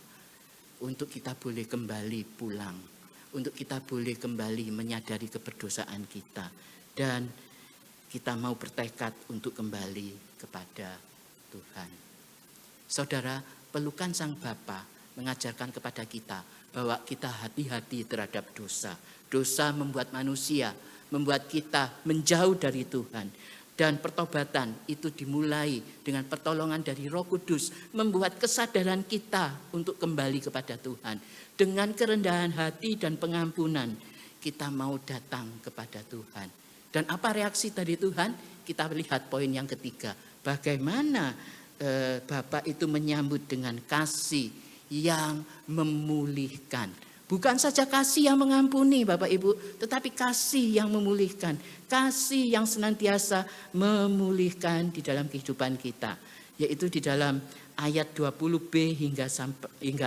untuk kita boleh kembali pulang, untuk kita boleh kembali menyadari keberdosaan kita, dan kita mau bertekad untuk kembali kepada Tuhan. Saudara, pelukan Sang Bapa mengajarkan kepada kita bahwa kita hati-hati terhadap dosa. Dosa membuat manusia, membuat kita menjauh dari Tuhan. Dan pertobatan itu dimulai dengan pertolongan dari Roh Kudus, membuat kesadaran kita untuk kembali kepada Tuhan. Dengan kerendahan hati dan pengampunan, kita mau datang kepada Tuhan. Dan apa reaksi dari Tuhan? Kita lihat poin yang ketiga. Bagaimana Bapa itu menyambut dengan kasih yang memulihkan. Bukan saja kasih yang mengampuni Bapak Ibu, tetapi kasih yang memulihkan. Kasih yang senantiasa memulihkan di dalam kehidupan kita. Yaitu di dalam ayat 20b hingga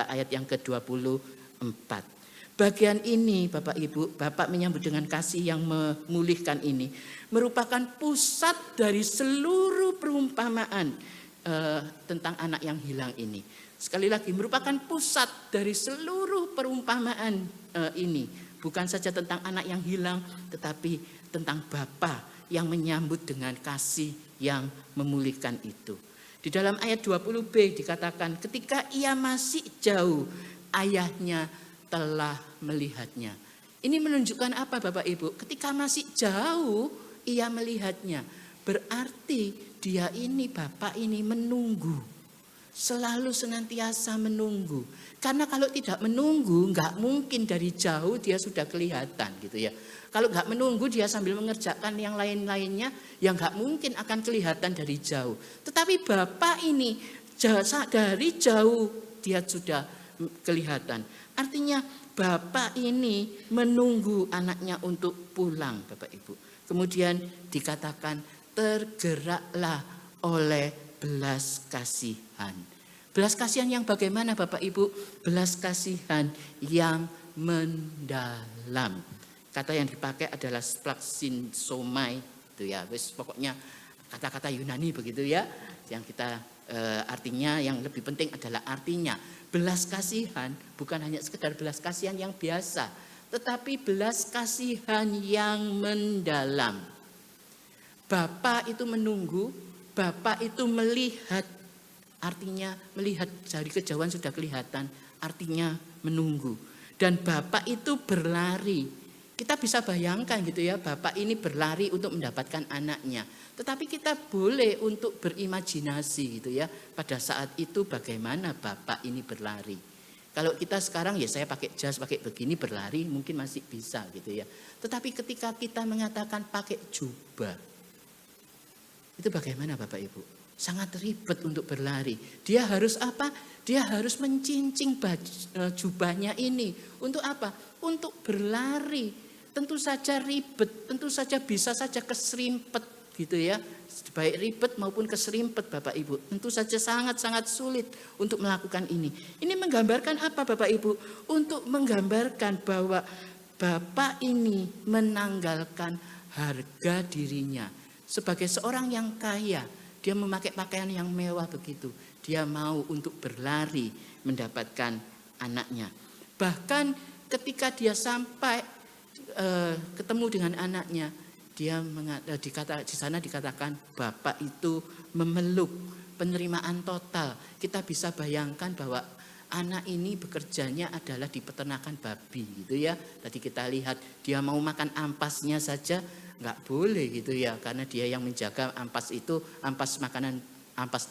ayat yang ke-24. Bagian ini Bapak Ibu, Bapak menyambut dengan kasih yang memulihkan ini. Merupakan pusat dari seluruh perumpamaan tentang anak yang hilang ini. Sekali lagi, merupakan pusat dari seluruh perumpamaan ini. Bukan saja tentang anak yang hilang, tetapi tentang Bapa yang menyambut dengan kasih yang memulihkan itu. Di dalam ayat 20b dikatakan, ketika ia masih jauh, ayahnya telah melihatnya. Ini menunjukkan apa Bapak Ibu? Ketika masih jauh, ia melihatnya. Berarti dia ini, Bapak ini menunggu. Selalu senantiasa menunggu. Karena kalau tidak menunggu, nggak mungkin dari jauh dia sudah kelihatan gitu ya. Kalau nggak menunggu dia sambil mengerjakan yang lain-lainnya, yang nggak mungkin akan kelihatan dari jauh. Tetapi Bapak ini dari jauh dia sudah kelihatan. Artinya Bapak ini menunggu anaknya untuk pulang Bapak Ibu. Kemudian dikatakan tergeraklah oleh belas kasihan. Belas kasihan yang bagaimana Bapak Ibu? Belas kasihan yang mendalam. Kata yang dipakai adalah splaxinsomai itu ya. Pokoknya kata-kata Yunani begitu ya. Yang kita artinya yang lebih penting adalah artinya. Belas kasihan bukan hanya sekedar belas kasihan yang biasa, tetapi belas kasihan yang mendalam. Bapak itu menunggu, Bapak itu melihat, artinya melihat dari kejauhan sudah kelihatan, artinya menunggu. Dan Bapak itu berlari. Kita bisa bayangkan gitu ya, Bapak ini berlari untuk mendapatkan anaknya. Tetapi kita boleh untuk berimajinasi gitu ya, pada saat itu bagaimana Bapak ini berlari. Kalau kita sekarang ya saya pakai jas, pakai begini berlari mungkin masih bisa gitu ya. Tetapi ketika kita mengatakan pakai jubah, itu bagaimana Bapak Ibu? Sangat ribet untuk berlari. Dia harus apa? Dia harus mencincing jubahnya ini. Untuk apa? Untuk berlari. Tentu saja ribet, tentu saja bisa saja keserimpet gitu ya. Baik ribet maupun keserimpet Bapak Ibu. Tentu saja sangat-sangat sulit untuk melakukan ini. Ini menggambarkan apa Bapak Ibu? Untuk menggambarkan bahwa Bapak ini menanggalkan harga dirinya. Sebagai seorang yang kaya, dia memakai pakaian yang mewah begitu. Dia mau untuk berlari mendapatkan anaknya. Bahkan ketika dia sampai ketemu dengan anaknya, dia di sana dikatakan Bapak itu memeluk, penerimaan total. Kita bisa bayangkan bahwa anak ini bekerjanya adalah di peternakan babi gitu ya. Tadi kita lihat dia mau makan ampasnya saja nggak boleh gitu ya, karena dia yang menjaga ampas itu, ampas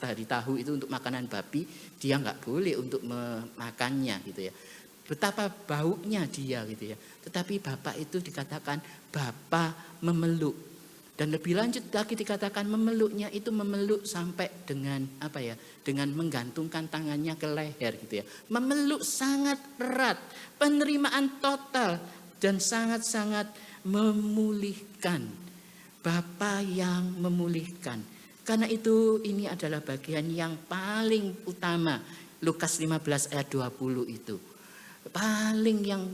dari tahu itu untuk makanan babi, dia nggak boleh untuk memakannya gitu ya. Betapa baunya dia gitu ya. Tetapi Bapak itu dikatakan Bapak memeluk. Dan lebih lanjut lagi dikatakan memeluknya itu memeluk sampai dengan apa ya? Dengan menggantungkan tangannya ke leher gitu ya. Memeluk sangat erat, penerimaan total dan sangat-sangat memulihkan. Bapa yang memulihkan. Karena itu ini adalah bagian yang paling utama. Lukas 15 ayat 20 itu. Paling yang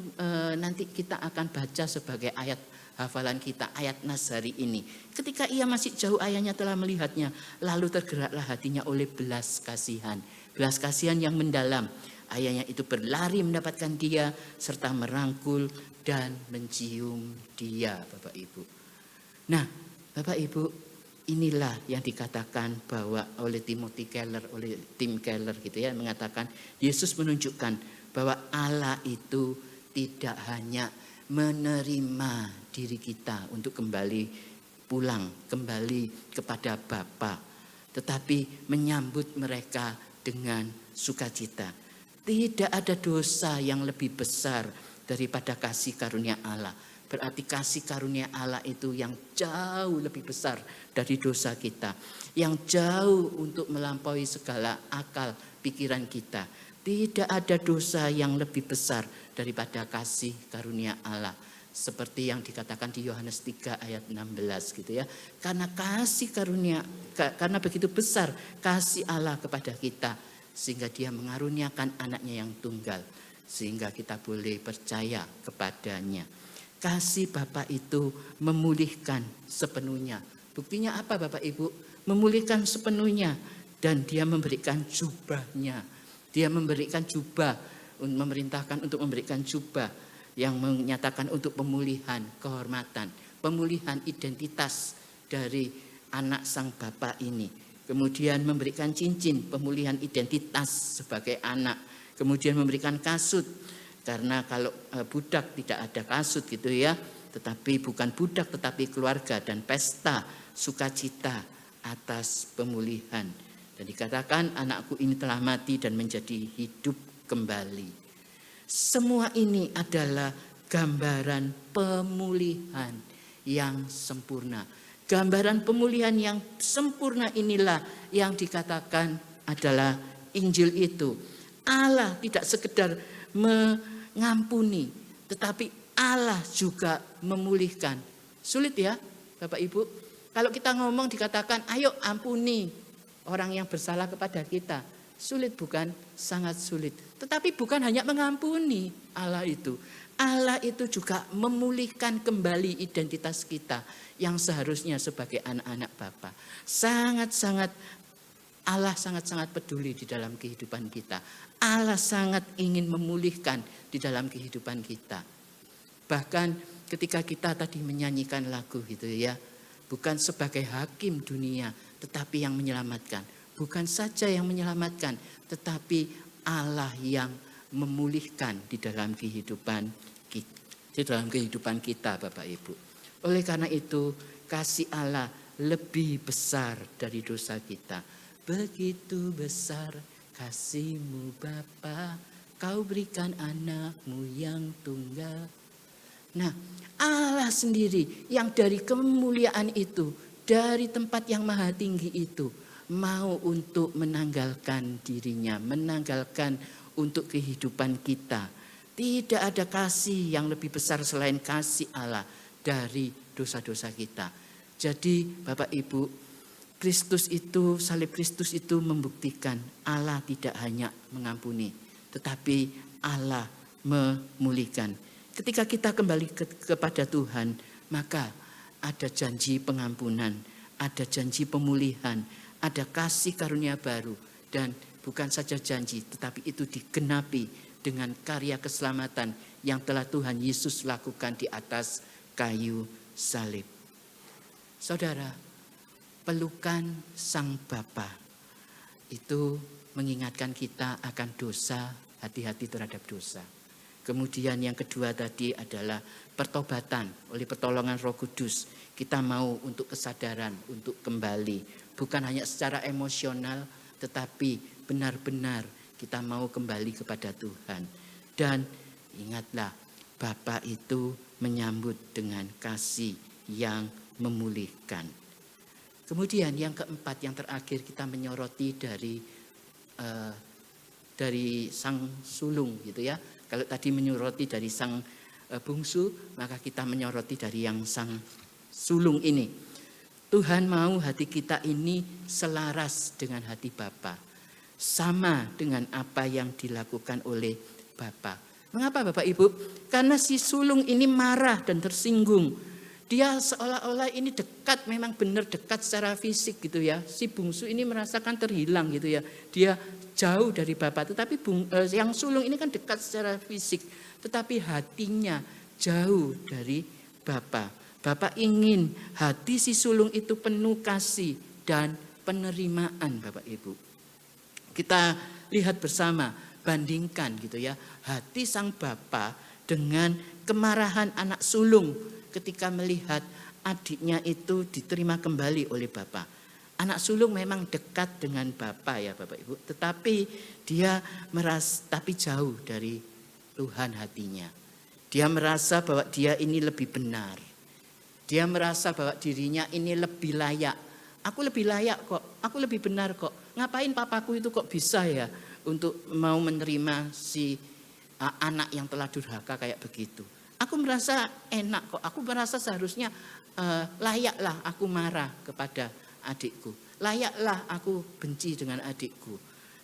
nanti kita akan baca sebagai ayat hafalan kita, ayat nas hari ini. Ketika ia masih jauh ayahnya telah melihatnya. Lalu tergeraklah hatinya oleh belas kasihan. Belas kasihan yang mendalam. Ayahnya itu berlari mendapatkan dia serta merangkul dan mencium dia Bapak Ibu. Nah Bapak Ibu, inilah yang dikatakan bahwa oleh Tim Keller gitu ya, mengatakan Yesus menunjukkan bahwa Allah itu tidak hanya menerima diri kita untuk kembali pulang, kembali kepada Bapa, tetapi menyambut mereka dengan sukacita. Tidak ada dosa yang lebih besar daripada kasih karunia Allah. Berarti kasih karunia Allah itu yang jauh lebih besar dari dosa kita. Yang jauh untuk melampaui segala akal pikiran kita. Tidak ada dosa yang lebih besar daripada kasih karunia Allah. Seperti yang dikatakan di Yohanes 3 ayat 16 gitu ya. Karena kasih karunia, karena begitu besar kasih Allah kepada kita, sehingga dia mengaruniakan anaknya yang tunggal, sehingga kita boleh percaya kepadanya. Kasih Bapa itu memulihkan sepenuhnya. Buktinya apa Bapak Ibu? Memulihkan sepenuhnya. Dan dia memberikan jubahnya. Dia memberikan jubah, memerintahkan untuk memberikan jubah yang menyatakan untuk pemulihan kehormatan, pemulihan identitas dari anak sang Bapa ini. Kemudian memberikan cincin, pemulihan identitas sebagai anak. Kemudian memberikan kasut, karena kalau budak tidak ada kasut gitu ya. Tetapi bukan budak tetapi keluarga, dan pesta sukacita atas pemulihan. Dan dikatakan anakku ini telah mati dan menjadi hidup kembali. Semua ini adalah gambaran pemulihan yang sempurna. Gambaran pemulihan yang sempurna inilah yang dikatakan adalah Injil itu. Allah tidak sekedar mengampuni, tetapi Allah juga memulihkan. Sulit ya Bapak Ibu? Kalau kita ngomong dikatakan ayo ampuni orang yang bersalah kepada kita. Sulit bukan? Sangat sulit. Tetapi bukan hanya mengampuni Allah itu. Allah itu juga memulihkan kembali identitas kita yang seharusnya sebagai anak-anak Bapa. Allah sangat-sangat peduli di dalam kehidupan kita. Allah sangat ingin memulihkan di dalam kehidupan kita. Bahkan ketika kita tadi menyanyikan lagu gitu ya, bukan sebagai hakim dunia, tetapi yang menyelamatkan. Bukan saja yang menyelamatkan, tetapi Allah yang memulihkan di dalam kehidupan kita, Bapak Ibu. Oleh karena itu, kasih Allah lebih besar dari dosa kita. Begitu besar kasih-Mu Bapa, Kau berikan anak-Mu yang tunggal. Nah, Allah sendiri yang dari kemuliaan itu, dari tempat yang maha tinggi itu, mau untuk menanggalkan dirinya, menanggalkan untuk kehidupan kita. Tidak ada kasih yang lebih besar selain kasih Allah dari dosa-dosa kita. Jadi Bapak Ibu, salib Kristus itu membuktikan Allah tidak hanya mengampuni, tetapi Allah memulihkan. Ketika kita kembali kepada Tuhan, maka ada janji pengampunan, ada janji pemulihan, ada kasih karunia baru, dan bukan saja janji, tetapi itu digenapi dengan karya keselamatan yang telah Tuhan Yesus lakukan di atas kayu salib. Saudara, pelukan Sang Bapa itu mengingatkan kita akan dosa, hati-hati terhadap dosa. Kemudian yang kedua tadi adalah pertobatan oleh pertolongan Roh Kudus. Kita mau untuk kesadaran, untuk kembali. Bukan hanya secara emosional, tetapi benar-benar kita mau kembali kepada Tuhan. Dan ingatlah, Bapa itu menyambut dengan kasih yang memulihkan. Kemudian yang keempat, yang terakhir kita menyoroti dari sang sulung gitu ya. Kalau tadi menyoroti dari sang bungsu, maka kita menyoroti dari yang sang sulung ini. Tuhan mau hati kita ini selaras dengan hati Bapa. Sama dengan apa yang dilakukan oleh Bapa. Mengapa Bapak Ibu? Karena si sulung ini marah dan tersinggung. Dia seolah-olah ini dekat, memang benar dekat secara fisik gitu ya. Si bungsu ini merasakan terhilang gitu ya. Dia jauh dari Bapa, tetapi yang sulung ini kan dekat secara fisik. Tetapi hatinya jauh dari Bapa. Bapak ingin hati si sulung itu penuh kasih dan penerimaan Bapak Ibu. Kita lihat bersama, bandingkan gitu ya. Hati sang Bapa dengan kemarahan anak sulung ketika melihat adiknya itu diterima kembali oleh Bapa. Anak sulung memang dekat dengan Bapa ya Bapak Ibu. Tetapi dia tapi jauh dari Tuhan hatinya. Dia merasa bahwa dia ini lebih benar. Dia merasa bahwa dirinya ini lebih layak. Aku lebih layak kok, aku lebih benar kok. Ngapain papaku itu kok bisa ya untuk mau menerima si anak yang telah durhaka kayak begitu. Aku merasa enak kok, aku merasa seharusnya layaklah aku marah kepada adikku. Layaklah aku benci dengan adikku.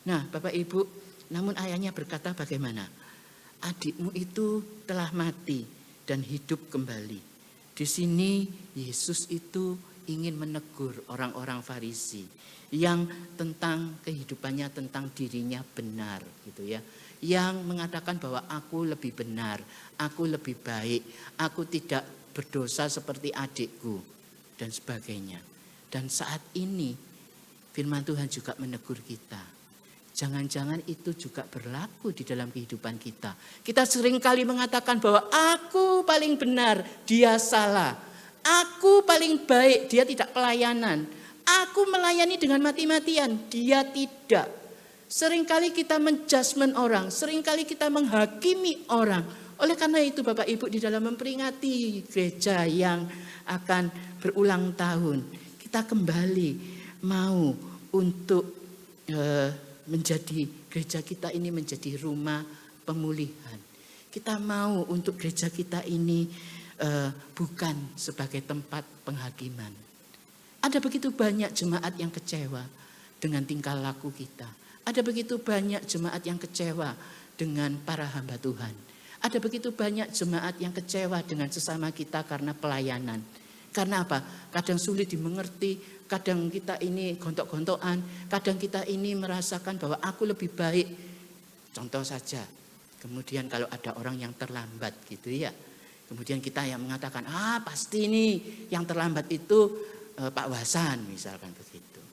Nah Bapak Ibu, namun ayahnya berkata bagaimana? Adikmu itu telah mati dan hidup kembali. Di sini Yesus itu ingin menegur orang-orang Farisi yang tentang kehidupannya, tentang dirinya benar gitu ya. Yang mengatakan bahwa aku lebih benar, aku lebih baik, aku tidak berdosa seperti adikku dan sebagainya. Dan saat ini firman Tuhan juga menegur kita. Jangan-jangan itu juga berlaku di dalam kehidupan kita. Kita seringkali mengatakan bahwa aku paling benar, dia salah. Aku paling baik, dia tidak pelayanan. Aku melayani dengan mati-matian, dia tidak. Seringkali kita menjudgment orang, seringkali kita menghakimi orang. Oleh karena itu Bapak Ibu, di dalam memperingati gereja yang akan berulang tahun, kita kembali mau untuk menjadi gereja kita ini menjadi rumah pemulihan. Kita mau untuk gereja kita ini bukan sebagai tempat penghakiman. Ada begitu banyak jemaat yang kecewa dengan tingkah laku kita. Ada begitu banyak jemaat yang kecewa dengan para hamba Tuhan. Ada begitu banyak jemaat yang kecewa dengan sesama kita karena pelayanan. Karena apa? Kadang sulit dimengerti, kadang kita ini gontok-gontokan, kadang kita ini merasakan bahwa aku lebih baik. Contoh saja, kemudian kalau ada orang yang terlambat gitu ya. Kemudian kita yang mengatakan, pasti ini yang terlambat itu Pak Wasan misalkan begitu.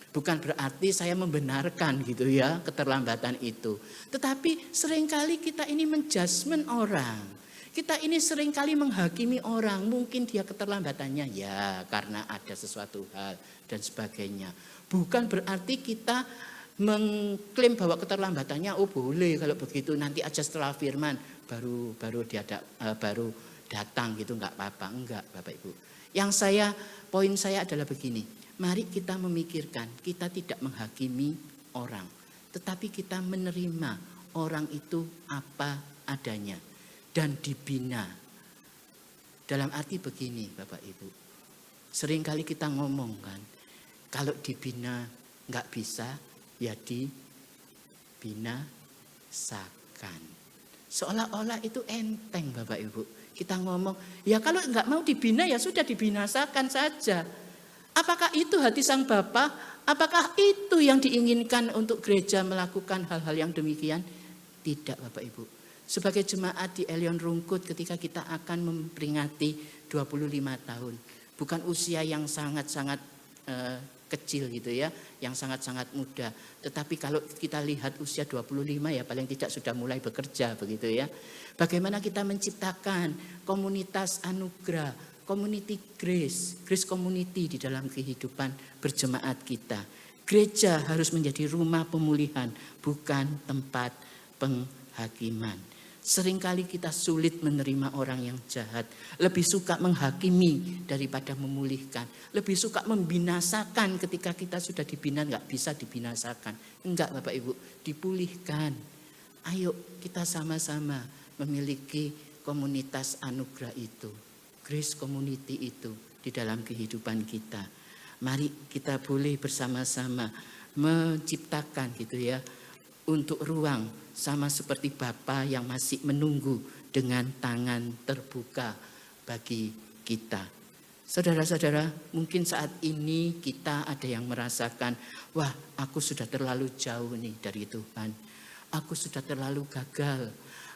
Bukan berarti saya membenarkan gitu ya keterlambatan itu. Tetapi seringkali kita ini menjudgment orang. Kita ini seringkali menghakimi orang. Mungkin dia keterlambatannya ya karena ada sesuatu hal dan sebagainya. Bukan berarti kita mengklaim bahwa keterlambatannya boleh kalau begitu nanti aja setelah firman baru datang gitu, enggak apa-apa. Enggak Bapak Ibu. Poin saya adalah begini. Mari kita memikirkan, kita tidak menghakimi orang. Tetapi kita menerima orang itu apa adanya. Dan dibina. Dalam arti begini Bapak Ibu. Seringkali kita ngomong kan. Kalau dibina enggak bisa, ya dibinasakan. Seolah-olah itu enteng Bapak Ibu. Kita ngomong, ya kalau enggak mau dibina ya sudah dibinasakan saja. Apakah itu hati Sang Bapa? Apakah itu yang diinginkan untuk gereja melakukan hal-hal yang demikian? Tidak Bapak Ibu. Sebagai jemaat di Elion Rungkut ketika kita akan memperingati 25 tahun. Bukan usia yang sangat-sangat kecil gitu ya, yang sangat-sangat muda. Tetapi kalau kita lihat usia 25 ya paling tidak sudah mulai bekerja begitu ya. Bagaimana kita menciptakan komunitas anugerah, community grace community di dalam kehidupan berjemaat kita. Gereja harus menjadi rumah pemulihan, bukan tempat penghakiman. Seringkali kita sulit menerima orang yang jahat. Lebih suka menghakimi daripada memulihkan. Lebih suka membinasakan ketika kita sudah dibina, enggak bisa dibinasakan. Enggak Bapak Ibu, dipulihkan. Ayo kita sama-sama memiliki komunitas anugerah itu. Grace community itu di dalam kehidupan kita. Mari kita boleh bersama-sama menciptakan gitu ya. Untuk ruang sama seperti Bapa yang masih menunggu dengan tangan terbuka bagi kita. Saudara-saudara, mungkin saat ini kita ada yang merasakan, wah aku sudah terlalu jauh nih dari Tuhan. Aku sudah terlalu gagal,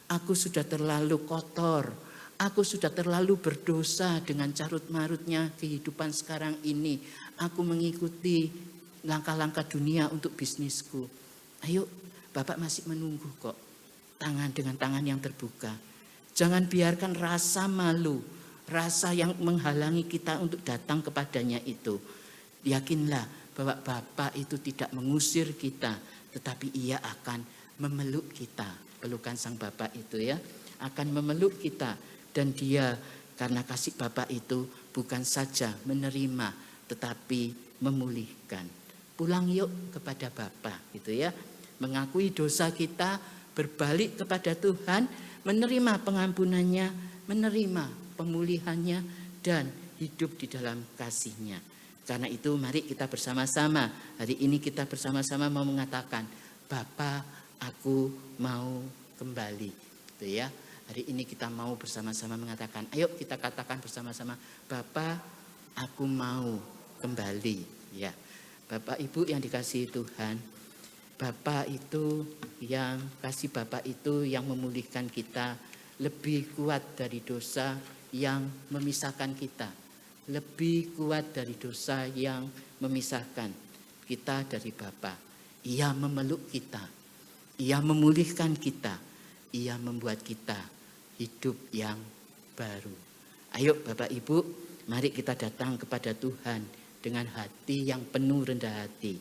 aku sudah terlalu kotor, aku sudah terlalu berdosa dengan carut-marutnya kehidupan sekarang ini. Aku mengikuti langkah-langkah dunia untuk bisnisku. Ayo, Bapak masih menunggu kok, dengan tangan yang terbuka. Jangan biarkan rasa malu, rasa yang menghalangi kita untuk datang kepadanya itu. Yakinlah bahwa Bapa itu tidak mengusir kita, tetapi Ia akan memeluk kita. Pelukan Sang Bapa itu ya, akan memeluk kita. Dan Dia karena kasih Bapa itu bukan saja menerima, tetapi memulihkan. Pulang yuk kepada Bapa gitu ya. mengakui dosa kita, berbalik kepada Tuhan, menerima pengampunannya, menerima pemulihannya, dan hidup di dalam kasih-Nya. Karena itu mari kita bersama-sama, hari ini kita bersama-sama mau mengatakan, Bapa, aku mau kembali. Gitu ya. Hari ini kita mau bersama-sama mengatakan, ayo kita katakan bersama-sama, Bapa, aku mau kembali. Ya, Bapak Ibu yang dikasihi Tuhan, Bapa itu yang kasih Bapa itu yang memulihkan kita, lebih kuat dari dosa yang memisahkan kita, lebih kuat dari dosa yang memisahkan kita dari Bapa. Ia memeluk kita, Ia memulihkan kita, Ia membuat kita hidup yang baru. Ayo Bapak Ibu, mari kita datang kepada Tuhan dengan hati yang penuh rendah hati.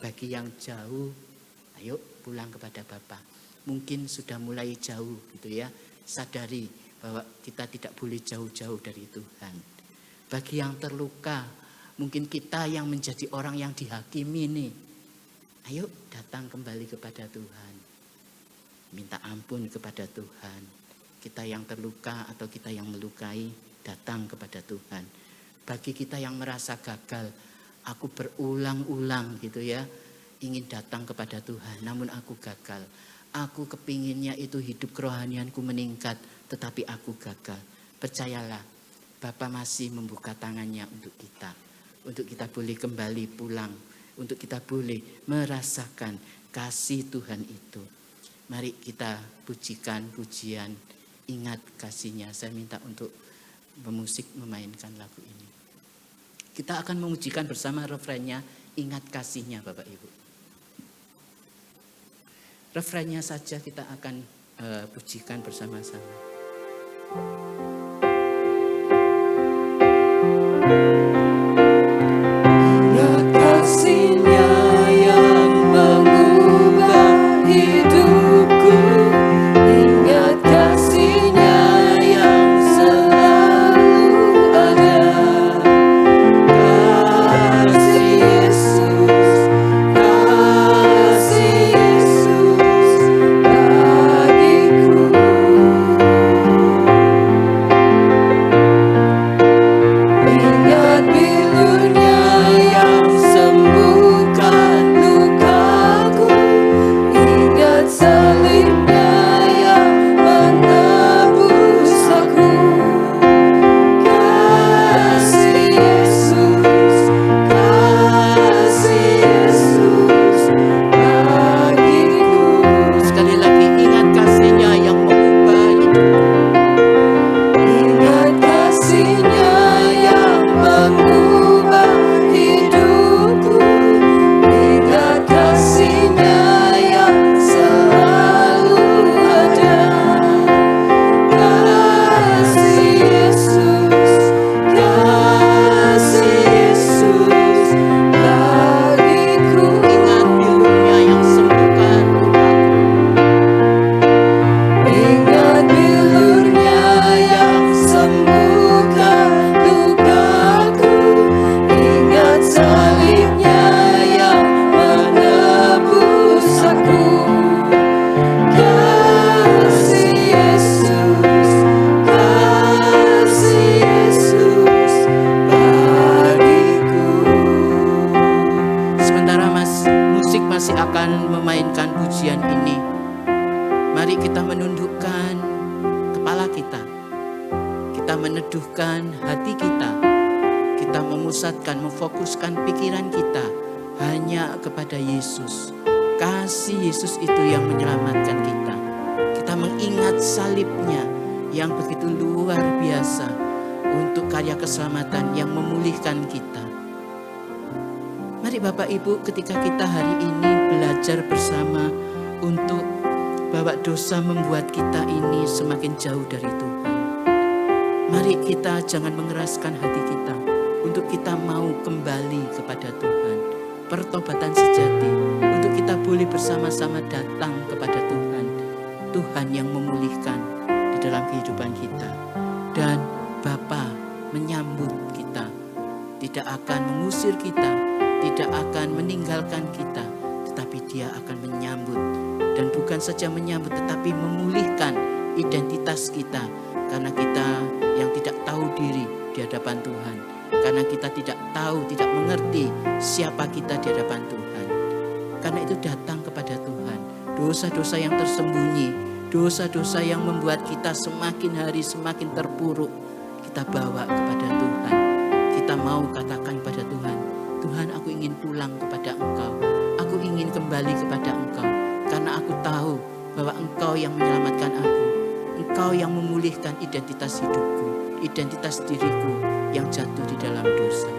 Bagi yang jauh, ayo pulang kepada Bapa. Mungkin sudah mulai jauh gitu ya. Sadari bahwa kita tidak boleh jauh-jauh dari Tuhan. Bagi yang terluka, mungkin kita yang menjadi orang yang dihakimi nih. Ayo datang kembali kepada Tuhan. Minta ampun kepada Tuhan. Kita yang terluka atau kita yang melukai, datang kepada Tuhan. Bagi kita yang merasa gagal, aku berulang-ulang gitu ya, ingin datang kepada Tuhan, namun aku gagal. Aku kepinginnya itu hidup kerohanianku meningkat, tetapi aku gagal. Percayalah, Bapa masih membuka tangannya untuk kita boleh kembali pulang, untuk kita boleh merasakan kasih Tuhan itu. Mari kita pujikan pujian, ingat kasih-Nya. Saya minta untuk pemusik memainkan lagu ini. Kita akan memujikan bersama refrennya, ingat kasih-Nya Bapak Ibu. Refrennya saja kita akan pujikan bersama-sama. Ingat kasih-Nya yang mengubah hidupku, ingat kasih-Nya yang selalu ada. Kasih Yesus, kasih Yesus bagiku. Ingat bilurnya yang sembuhkan lukaku, ingat salibnya yang menebus aku. Kasih Yesus, kasih Yesus bagiku. Sekali lagi, ingat kasih-Nya yang mengubah hidupku. Ingat kasih-Nya yang mengubah hidupku, ingat kasih-Nya yang selalu ada. Kasih Yesus, kasih Yesus bagiku. Ingat bilurnya yang sembuhkan lukaku. Ingat bilurnya yang sembuhkan lukaku, ingat salibnya yang menebus aku. Kasih Yesus, kasih Yesus bagiku. Sementara musik masih akan memainkan pujian ini, mari kita menundukkan kepala kita. Kita meneduhkan hati kita. Kita memusatkan, memfokuskan pikiran kita hanya kepada Yesus. Kasih Yesus itu yang menyelamatkan kita. Kita mengingat salib-Nya yang begitu luar biasa untuk karya keselamatan yang memulihkan kita. Mari Bapak Ibu, ketika kita hari ini belajar bersama untuk bahwa dosa membuat kita ini semakin jauh dari Tuhan. Mari kita jangan mengeraskan hati kita untuk kita mau kembali kepada Tuhan. Pertobatan sejati untuk kita boleh bersama-sama datang kepada Tuhan. Tuhan yang memulihkan di dalam kehidupan kita. Dan Bapa menyambut kita. Tidak akan mengusir kita, tidak akan meninggalkan kita, tetapi Dia akan menyambut, dan bukan saja menyambut tetapi memulihkan identitas kita, karena kita yang tidak tahu diri di hadapan Tuhan, karena kita tidak tahu, tidak mengerti siapa kita di hadapan Tuhan. Karena itu datang kepada Tuhan. Dosa-dosa yang tersembunyi, dosa-dosa yang membuat kita semakin hari semakin terpuruk, kita bawa kepada Tuhan. Kita mau katakan pada Tuhan, Tuhan, aku ingin pulang kepada Engkau. Aku ingin kembali kepada Engkau. Karena aku tahu bahwa Engkau yang menyelamatkan aku. Engkau yang memulihkan identitas hidupku, identitas diriku yang jatuh di dalam dosa.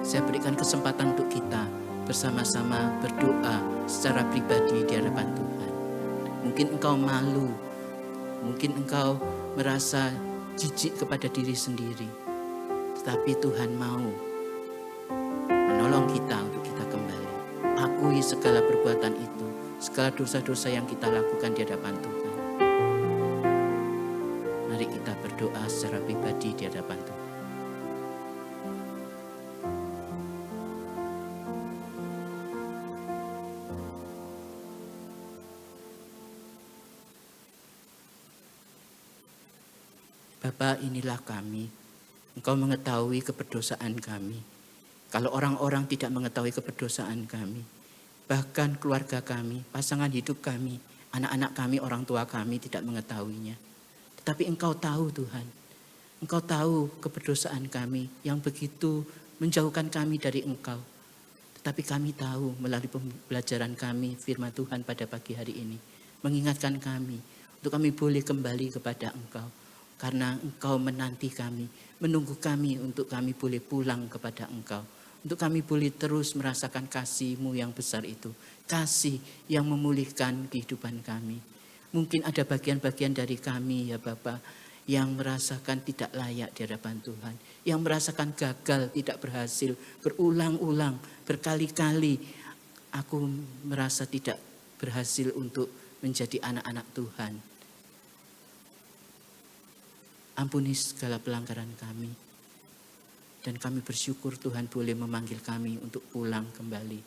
Saya berikan kesempatan untuk kita bersama-sama berdoa secara pribadi di hadapan Tuhan. Mungkin engkau malu, mungkin engkau merasa jijik kepada diri sendiri. Tetapi Tuhan mau menolong kita untuk kita kembali. Akui segala perbuatan itu, segala dosa-dosa yang kita lakukan di hadapan Tuhan. Mari kita berdoa secara pribadi di hadapan Tuhan. Bapa, inilah kami. Engkau mengetahui keberdosaan kami. Kalau orang-orang tidak mengetahui keberdosaan kami, bahkan keluarga kami, pasangan hidup kami, anak-anak kami, orang tua kami tidak mengetahuinya. Tetapi Engkau tahu Tuhan. Engkau tahu keberdosaan kami yang begitu menjauhkan kami dari Engkau. Tetapi kami tahu melalui pembelajaran kami firman Tuhan pada pagi hari ini, mengingatkan kami untuk kami boleh kembali kepada Engkau. Karena Engkau menanti kami, menunggu kami untuk kami boleh pulang kepada Engkau. Untuk kami boleh terus merasakan kasih-Mu yang besar itu. Kasih yang memulihkan kehidupan kami. Mungkin ada bagian-bagian dari kami ya Bapa, yang merasakan tidak layak di hadapan Tuhan. Yang merasakan gagal, tidak berhasil, berulang-ulang, berkali-kali. Aku merasa tidak berhasil untuk menjadi anak-anak Tuhan. Ampuni segala pelanggaran kami. Dan kami bersyukur Tuhan boleh memanggil kami untuk pulang kembali.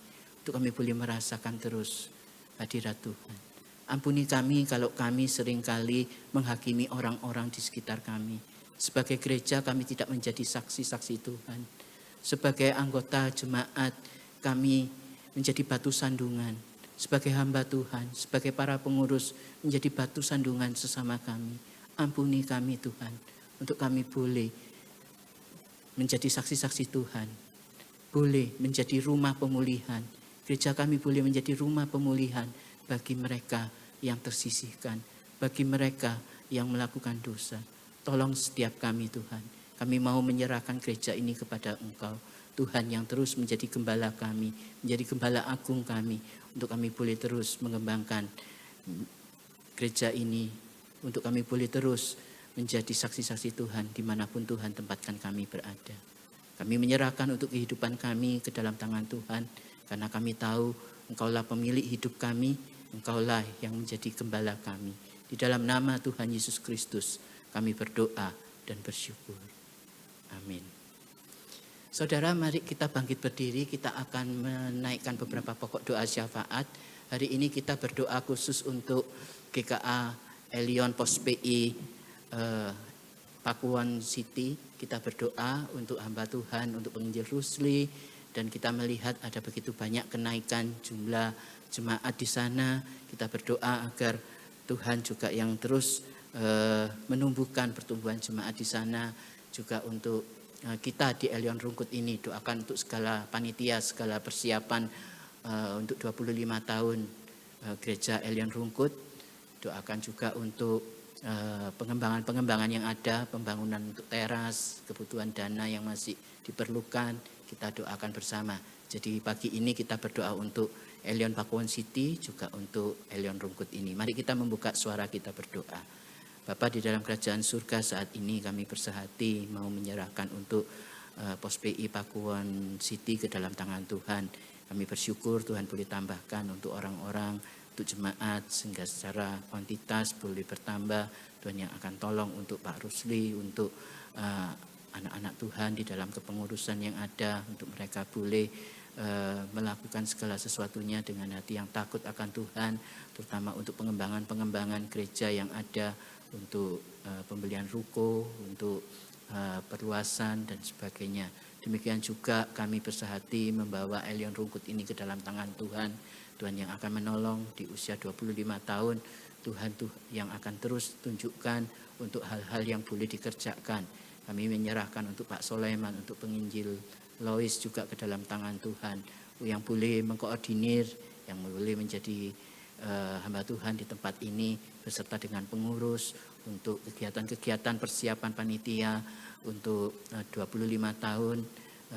Untuk kami boleh merasakan terus hadirat Tuhan. Ampuni kami kalau kami seringkali menghakimi orang-orang di sekitar kami. Sebagai gereja kami tidak menjadi saksi-saksi Tuhan. Sebagai anggota jemaat kami menjadi batu sandungan. Sebagai hamba Tuhan, sebagai para pengurus menjadi batu sandungan sesama kami. Ampuni kami Tuhan, untuk kami boleh menjadi saksi-saksi Tuhan. Boleh menjadi rumah pemulihan. Gereja kami boleh menjadi rumah pemulihan bagi mereka yang tersisihkan. Bagi mereka yang melakukan dosa. Tolong setiap kami Tuhan. Kami mau menyerahkan gereja ini kepada Engkau. Tuhan yang terus menjadi gembala kami. Menjadi gembala agung kami. Untuk kami boleh terus mengembangkan gereja ini. Untuk kami boleh terus menjadi saksi-saksi Tuhan dimanapun Tuhan tempatkan kami berada. Kami menyerahkan untuk kehidupan kami ke dalam tangan Tuhan. Karena kami tahu Engkaulah pemilik hidup kami. Engkaulah yang menjadi gembala kami. Di dalam nama Tuhan Yesus Kristus kami berdoa dan bersyukur. Amin. Saudara, mari kita bangkit berdiri. Kita akan menaikkan beberapa pokok doa syafaat. Hari ini kita berdoa khusus untuk GKA Elion Pos PI Pakuwon City. Kita berdoa untuk hamba Tuhan, untuk penginjil Rusli. Dan kita melihat ada begitu banyak kenaikan jumlah jemaat di sana. Kita berdoa agar Tuhan juga yang terus menumbuhkan pertumbuhan jemaat di sana. Juga untuk kita di Elion Rungkut ini, doakan untuk segala panitia, segala persiapan untuk 25 tahun gereja Elion Rungkut. Doakan juga untuk pengembangan-pengembangan yang ada, pembangunan untuk teras, kebutuhan dana yang masih diperlukan, kita doakan bersama. Jadi pagi ini kita berdoa untuk Elion Pakuwon City, juga untuk Elion Rungkut ini. Mari kita membuka suara kita berdoa. Bapa di dalam kerajaan surga, saat ini kami bersehati mau menyerahkan untuk Pos PI Pakuwon City ke dalam tangan Tuhan. Kami bersyukur Tuhan boleh tambahkan untuk orang-orang, untuk jemaat, sehingga secara kuantitas boleh bertambah. Tuhan yang akan tolong untuk Pak Rusli, untuk anak-anak Tuhan di dalam kepengurusan yang ada, untuk mereka boleh melakukan segala sesuatunya dengan hati yang takut akan Tuhan, terutama untuk pengembangan gereja yang ada, untuk pembelian ruko, untuk perluasan dan sebagainya. Demikian juga kami bersehati membawa Elion Rungkut ini ke dalam tangan Tuhan. Tuhan yang akan menolong di usia 25 tahun. Tuhan yang akan terus tunjukkan untuk hal-hal yang boleh dikerjakan. Kami menyerahkan untuk Pak Soleman, untuk penginjil Lois juga ke dalam tangan Tuhan. Yang boleh mengkoordinir, yang boleh menjadi hamba Tuhan di tempat ini, beserta dengan pengurus, untuk kegiatan-kegiatan persiapan panitia, untuk 25 tahun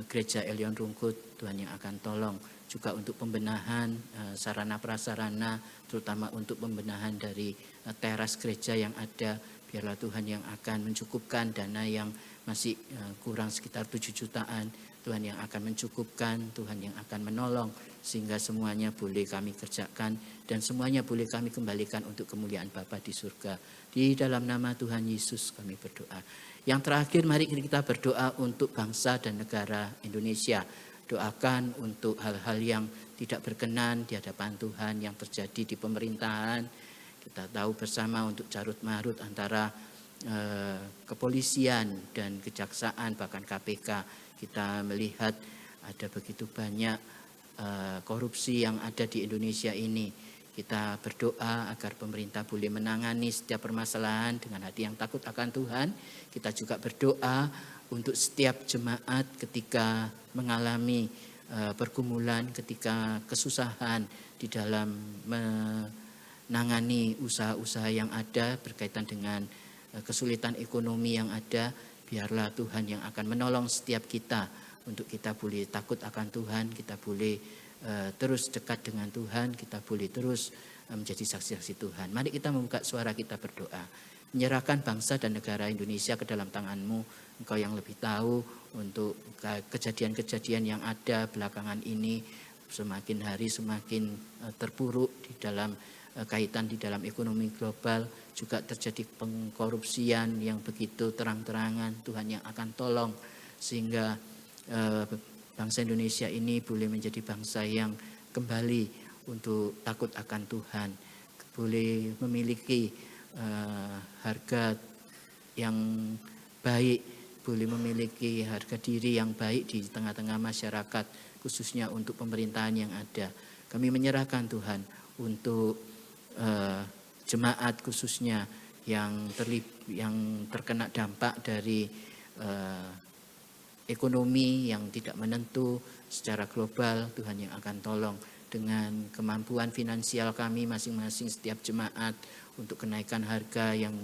Gereja Elion Rungkut, Tuhan yang akan tolong. Juga untuk pembenahan sarana prasarana, terutama untuk pembenahan dari teras gereja yang ada. Biarlah Tuhan yang akan mencukupkan dana yang masih kurang sekitar 7 jutaan. Tuhan yang akan mencukupkan, Tuhan yang akan menolong, sehingga semuanya boleh kami kerjakan dan semuanya boleh kami kembalikan untuk kemuliaan Bapa di surga. Di dalam nama Tuhan Yesus kami berdoa. Yang terakhir, mari kita berdoa untuk bangsa dan negara Indonesia. Doakan untuk hal-hal yang tidak berkenan di hadapan Tuhan yang terjadi di pemerintahan. Kita tahu bersama untuk carut marut antara kepolisian dan kejaksaan, bahkan KPK. Kita melihat ada begitu banyak korupsi yang ada di Indonesia ini. Kita berdoa agar pemerintah boleh menangani setiap permasalahan dengan hati yang takut akan Tuhan. Kita juga berdoa untuk setiap jemaat ketika mengalami pergumulan, ketika kesusahan di dalam menangani usaha-usaha yang ada berkaitan dengan kesulitan ekonomi yang ada. Biarlah Tuhan yang akan menolong setiap kita untuk kita boleh takut akan Tuhan, kita boleh terus dekat dengan Tuhan, kita boleh terus menjadi saksi-saksi Tuhan. Mari kita membuka suara kita berdoa. Menyerahkan bangsa dan negara Indonesia ke dalam tangan-Mu. Engkau yang lebih tahu untuk kejadian-kejadian yang ada belakangan ini, semakin hari semakin terpuruk di dalam kaitan di dalam ekonomi global, juga terjadi pengkorupsian yang begitu terang-terangan. Tuhan yang akan tolong sehingga bangsa Indonesia ini boleh menjadi bangsa yang kembali untuk takut akan Tuhan, boleh memiliki harga yang baik, boleh memiliki harga diri yang baik di tengah-tengah masyarakat, khususnya untuk pemerintahan yang ada. Kami menyerahkan Tuhan untuk jemaat khususnya yang terkena dampak dari ekonomi yang tidak menentu secara global. Tuhan yang akan tolong dengan kemampuan finansial kami masing-masing setiap jemaat untuk kenaikan harga yang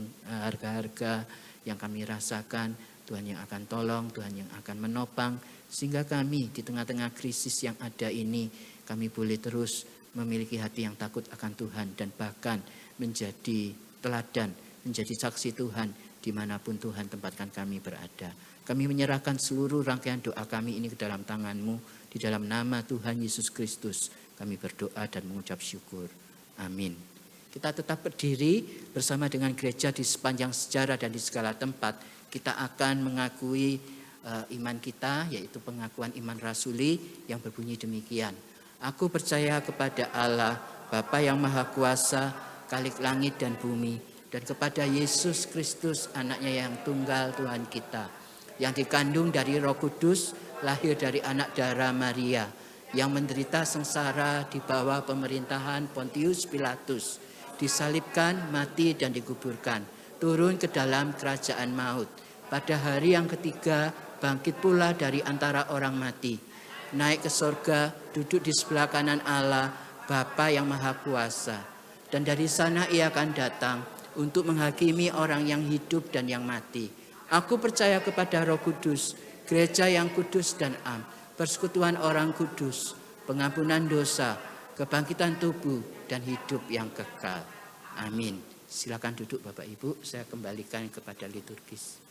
kami rasakan. Tuhan yang akan tolong, Tuhan yang akan menopang, sehingga kami di tengah-tengah krisis yang ada ini, kami boleh terus memiliki hati yang takut akan Tuhan dan bahkan menjadi teladan, menjadi saksi Tuhan dimanapun Tuhan tempatkan kami berada. Kami menyerahkan seluruh rangkaian doa kami ini ke dalam tangan-Mu. Di dalam nama Tuhan Yesus Kristus kami berdoa dan mengucap syukur. Amin. Kita tetap berdiri bersama dengan gereja di sepanjang sejarah dan di segala tempat. Kita akan mengakui iman kita, yaitu pengakuan iman rasuli yang berbunyi demikian. Aku percaya kepada Allah, Bapa yang Maha Kuasa, Khalik langit dan bumi, dan kepada Yesus Kristus, anaknya yang tunggal Tuhan kita, yang dikandung dari Roh Kudus, lahir dari anak darah Maria, yang menderita sengsara di bawah pemerintahan Pontius Pilatus, disalibkan, mati dan dikuburkan, turun ke dalam kerajaan maut. Pada hari yang ketiga, bangkit pula dari antara orang mati, naik ke sorga, duduk di sebelah kanan Allah, Bapa yang Maha Kuasa. Dan dari sana ia akan datang untuk menghakimi orang yang hidup dan yang mati. Aku percaya kepada Roh Kudus, gereja yang kudus dan am, persekutuan orang kudus, pengampunan dosa, kebangkitan tubuh, dan hidup yang kekal. Amin. Silakan duduk Bapak Ibu, saya kembalikan kepada liturgis.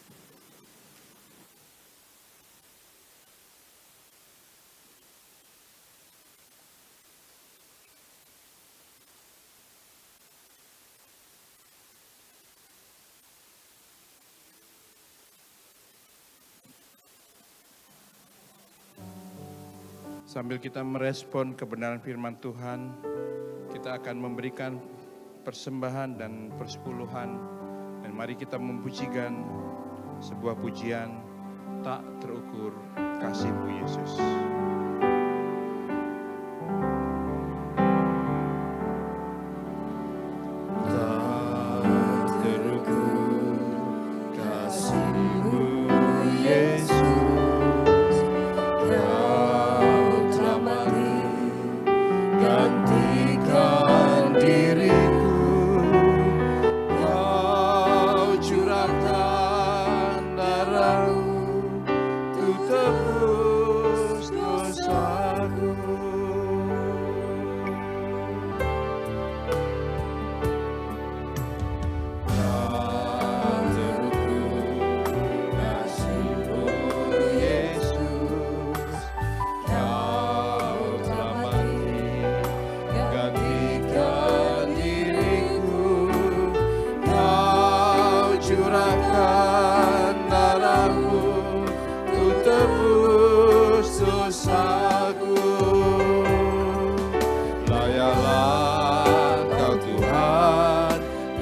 Sambil kita merespon kebenaran firman Tuhan, kita akan memberikan persembahan dan persepuluhan. Dan mari kita memujikan sebuah pujian, tak terukur kasih-Mu Yesus.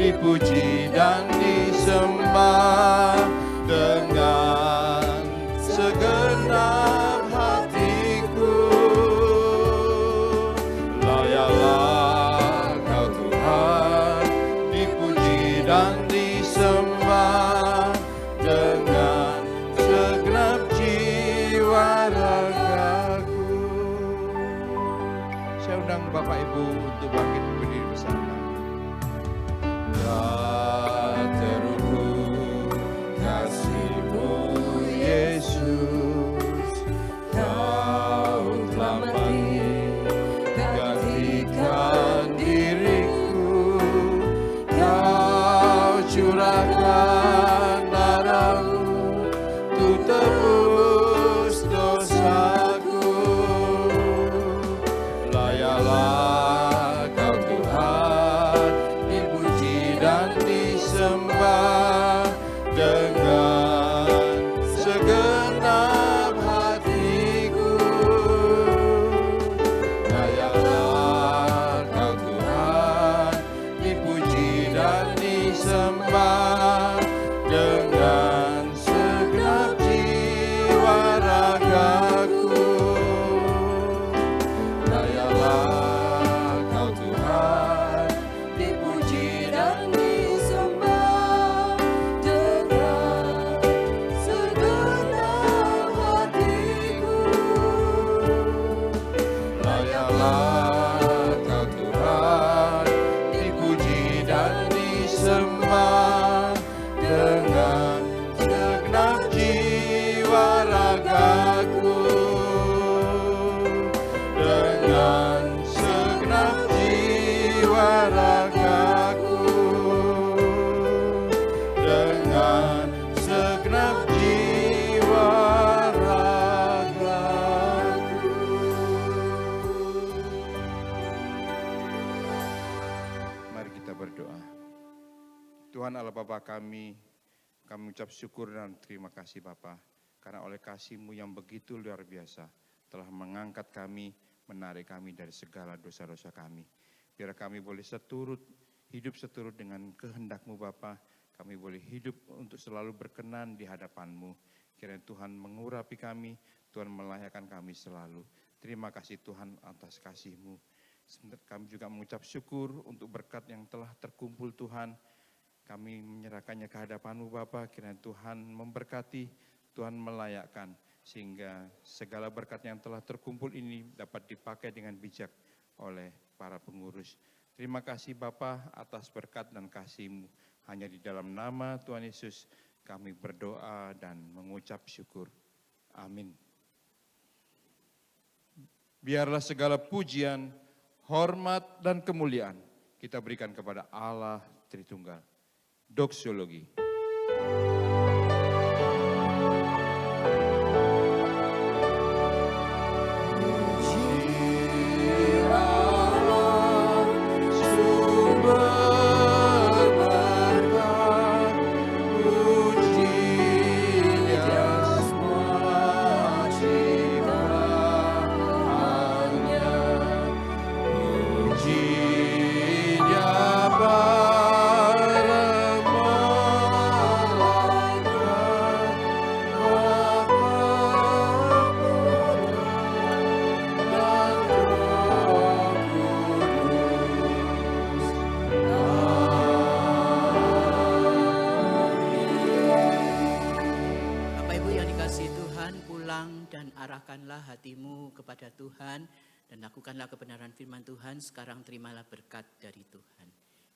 Dipuji dan disembah dengan segenap hatiku. Layalah Kau Tuhan, dipuji dan disembah dengan segenap jiwa ragaku. Saya undang Bapak Ibu untuk bangkit berdiri bersama. Tak terukur kasih-Mu Yesus, Kau telah mati gantikan diriku. Kau curahkan darah-Mu untuk tebus dosaku. Layalah Kau Tuhan, dan disembah dengan segenap hatiku. Layalah Kau Tuhan, dipuji dan disembah dengan segenap jiwa ragaku. Layalah Kau Tuhan, dipuji dan disembah dengan segenap hatiku. Layalah Kau Tuhan, dipuji dan disembah dengan segenap jiwa ragaku. Dengan segenap jiwa ragaku, dengan segenap jiwa ragaku. Mari kita berdoa. Tuhan Allah Bapa kami ucap syukur dan terima kasih Bapa, karena oleh kasih-Mu yang begitu luar biasa telah mengangkat kami, menarik kami dari segala dosa-dosa kami. Biar kami boleh hidup seturut dengan kehendak-Mu Bapa. Kami boleh hidup untuk selalu berkenan di hadapan-Mu. Kiranya Tuhan mengurapi kami, Tuhan melayakkan kami selalu. Terima kasih Tuhan atas kasih-Mu. Kami juga mengucap syukur untuk berkat yang telah terkumpul Tuhan. Kami menyerahkannya ke hadapan-Mu Bapa. Kiranya Tuhan memberkati, Tuhan melayakkan, sehingga segala berkat yang telah terkumpul ini dapat dipakai dengan bijak oleh para pengurus. Terima kasih Bapa atas berkat dan kasih-Mu. Hanya di dalam nama Tuhan Yesus kami berdoa dan mengucap syukur. Amin. Biarlah segala pujian, hormat dan kemuliaan kita berikan kepada Allah Tritunggal. Doksologi. dan arahkanlah hatimu kepada Tuhan dan lakukanlah kebenaran firman Tuhan. Sekarang terimalah berkat dari Tuhan.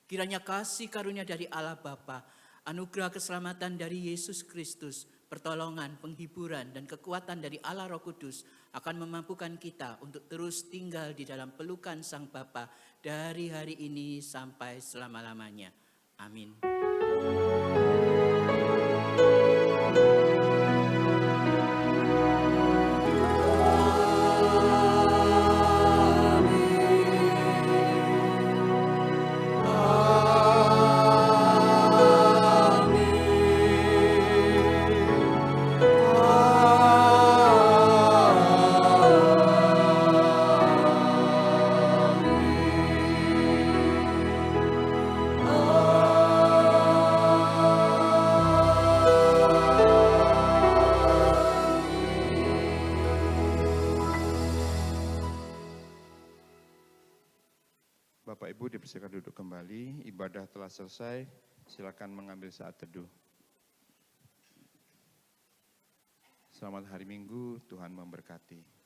Kiranya kasih karunia dari Allah Bapa, anugerah keselamatan dari Yesus Kristus, pertolongan, penghiburan, dan kekuatan dari Allah Roh Kudus akan memampukan kita untuk terus tinggal di dalam pelukan Sang Bapa dari hari ini sampai selama-lamanya. Amin. Bapak Ibu dipersilakan duduk kembali, ibadah telah selesai, silakan mengambil saat teduh. Selamat hari Minggu, Tuhan memberkati.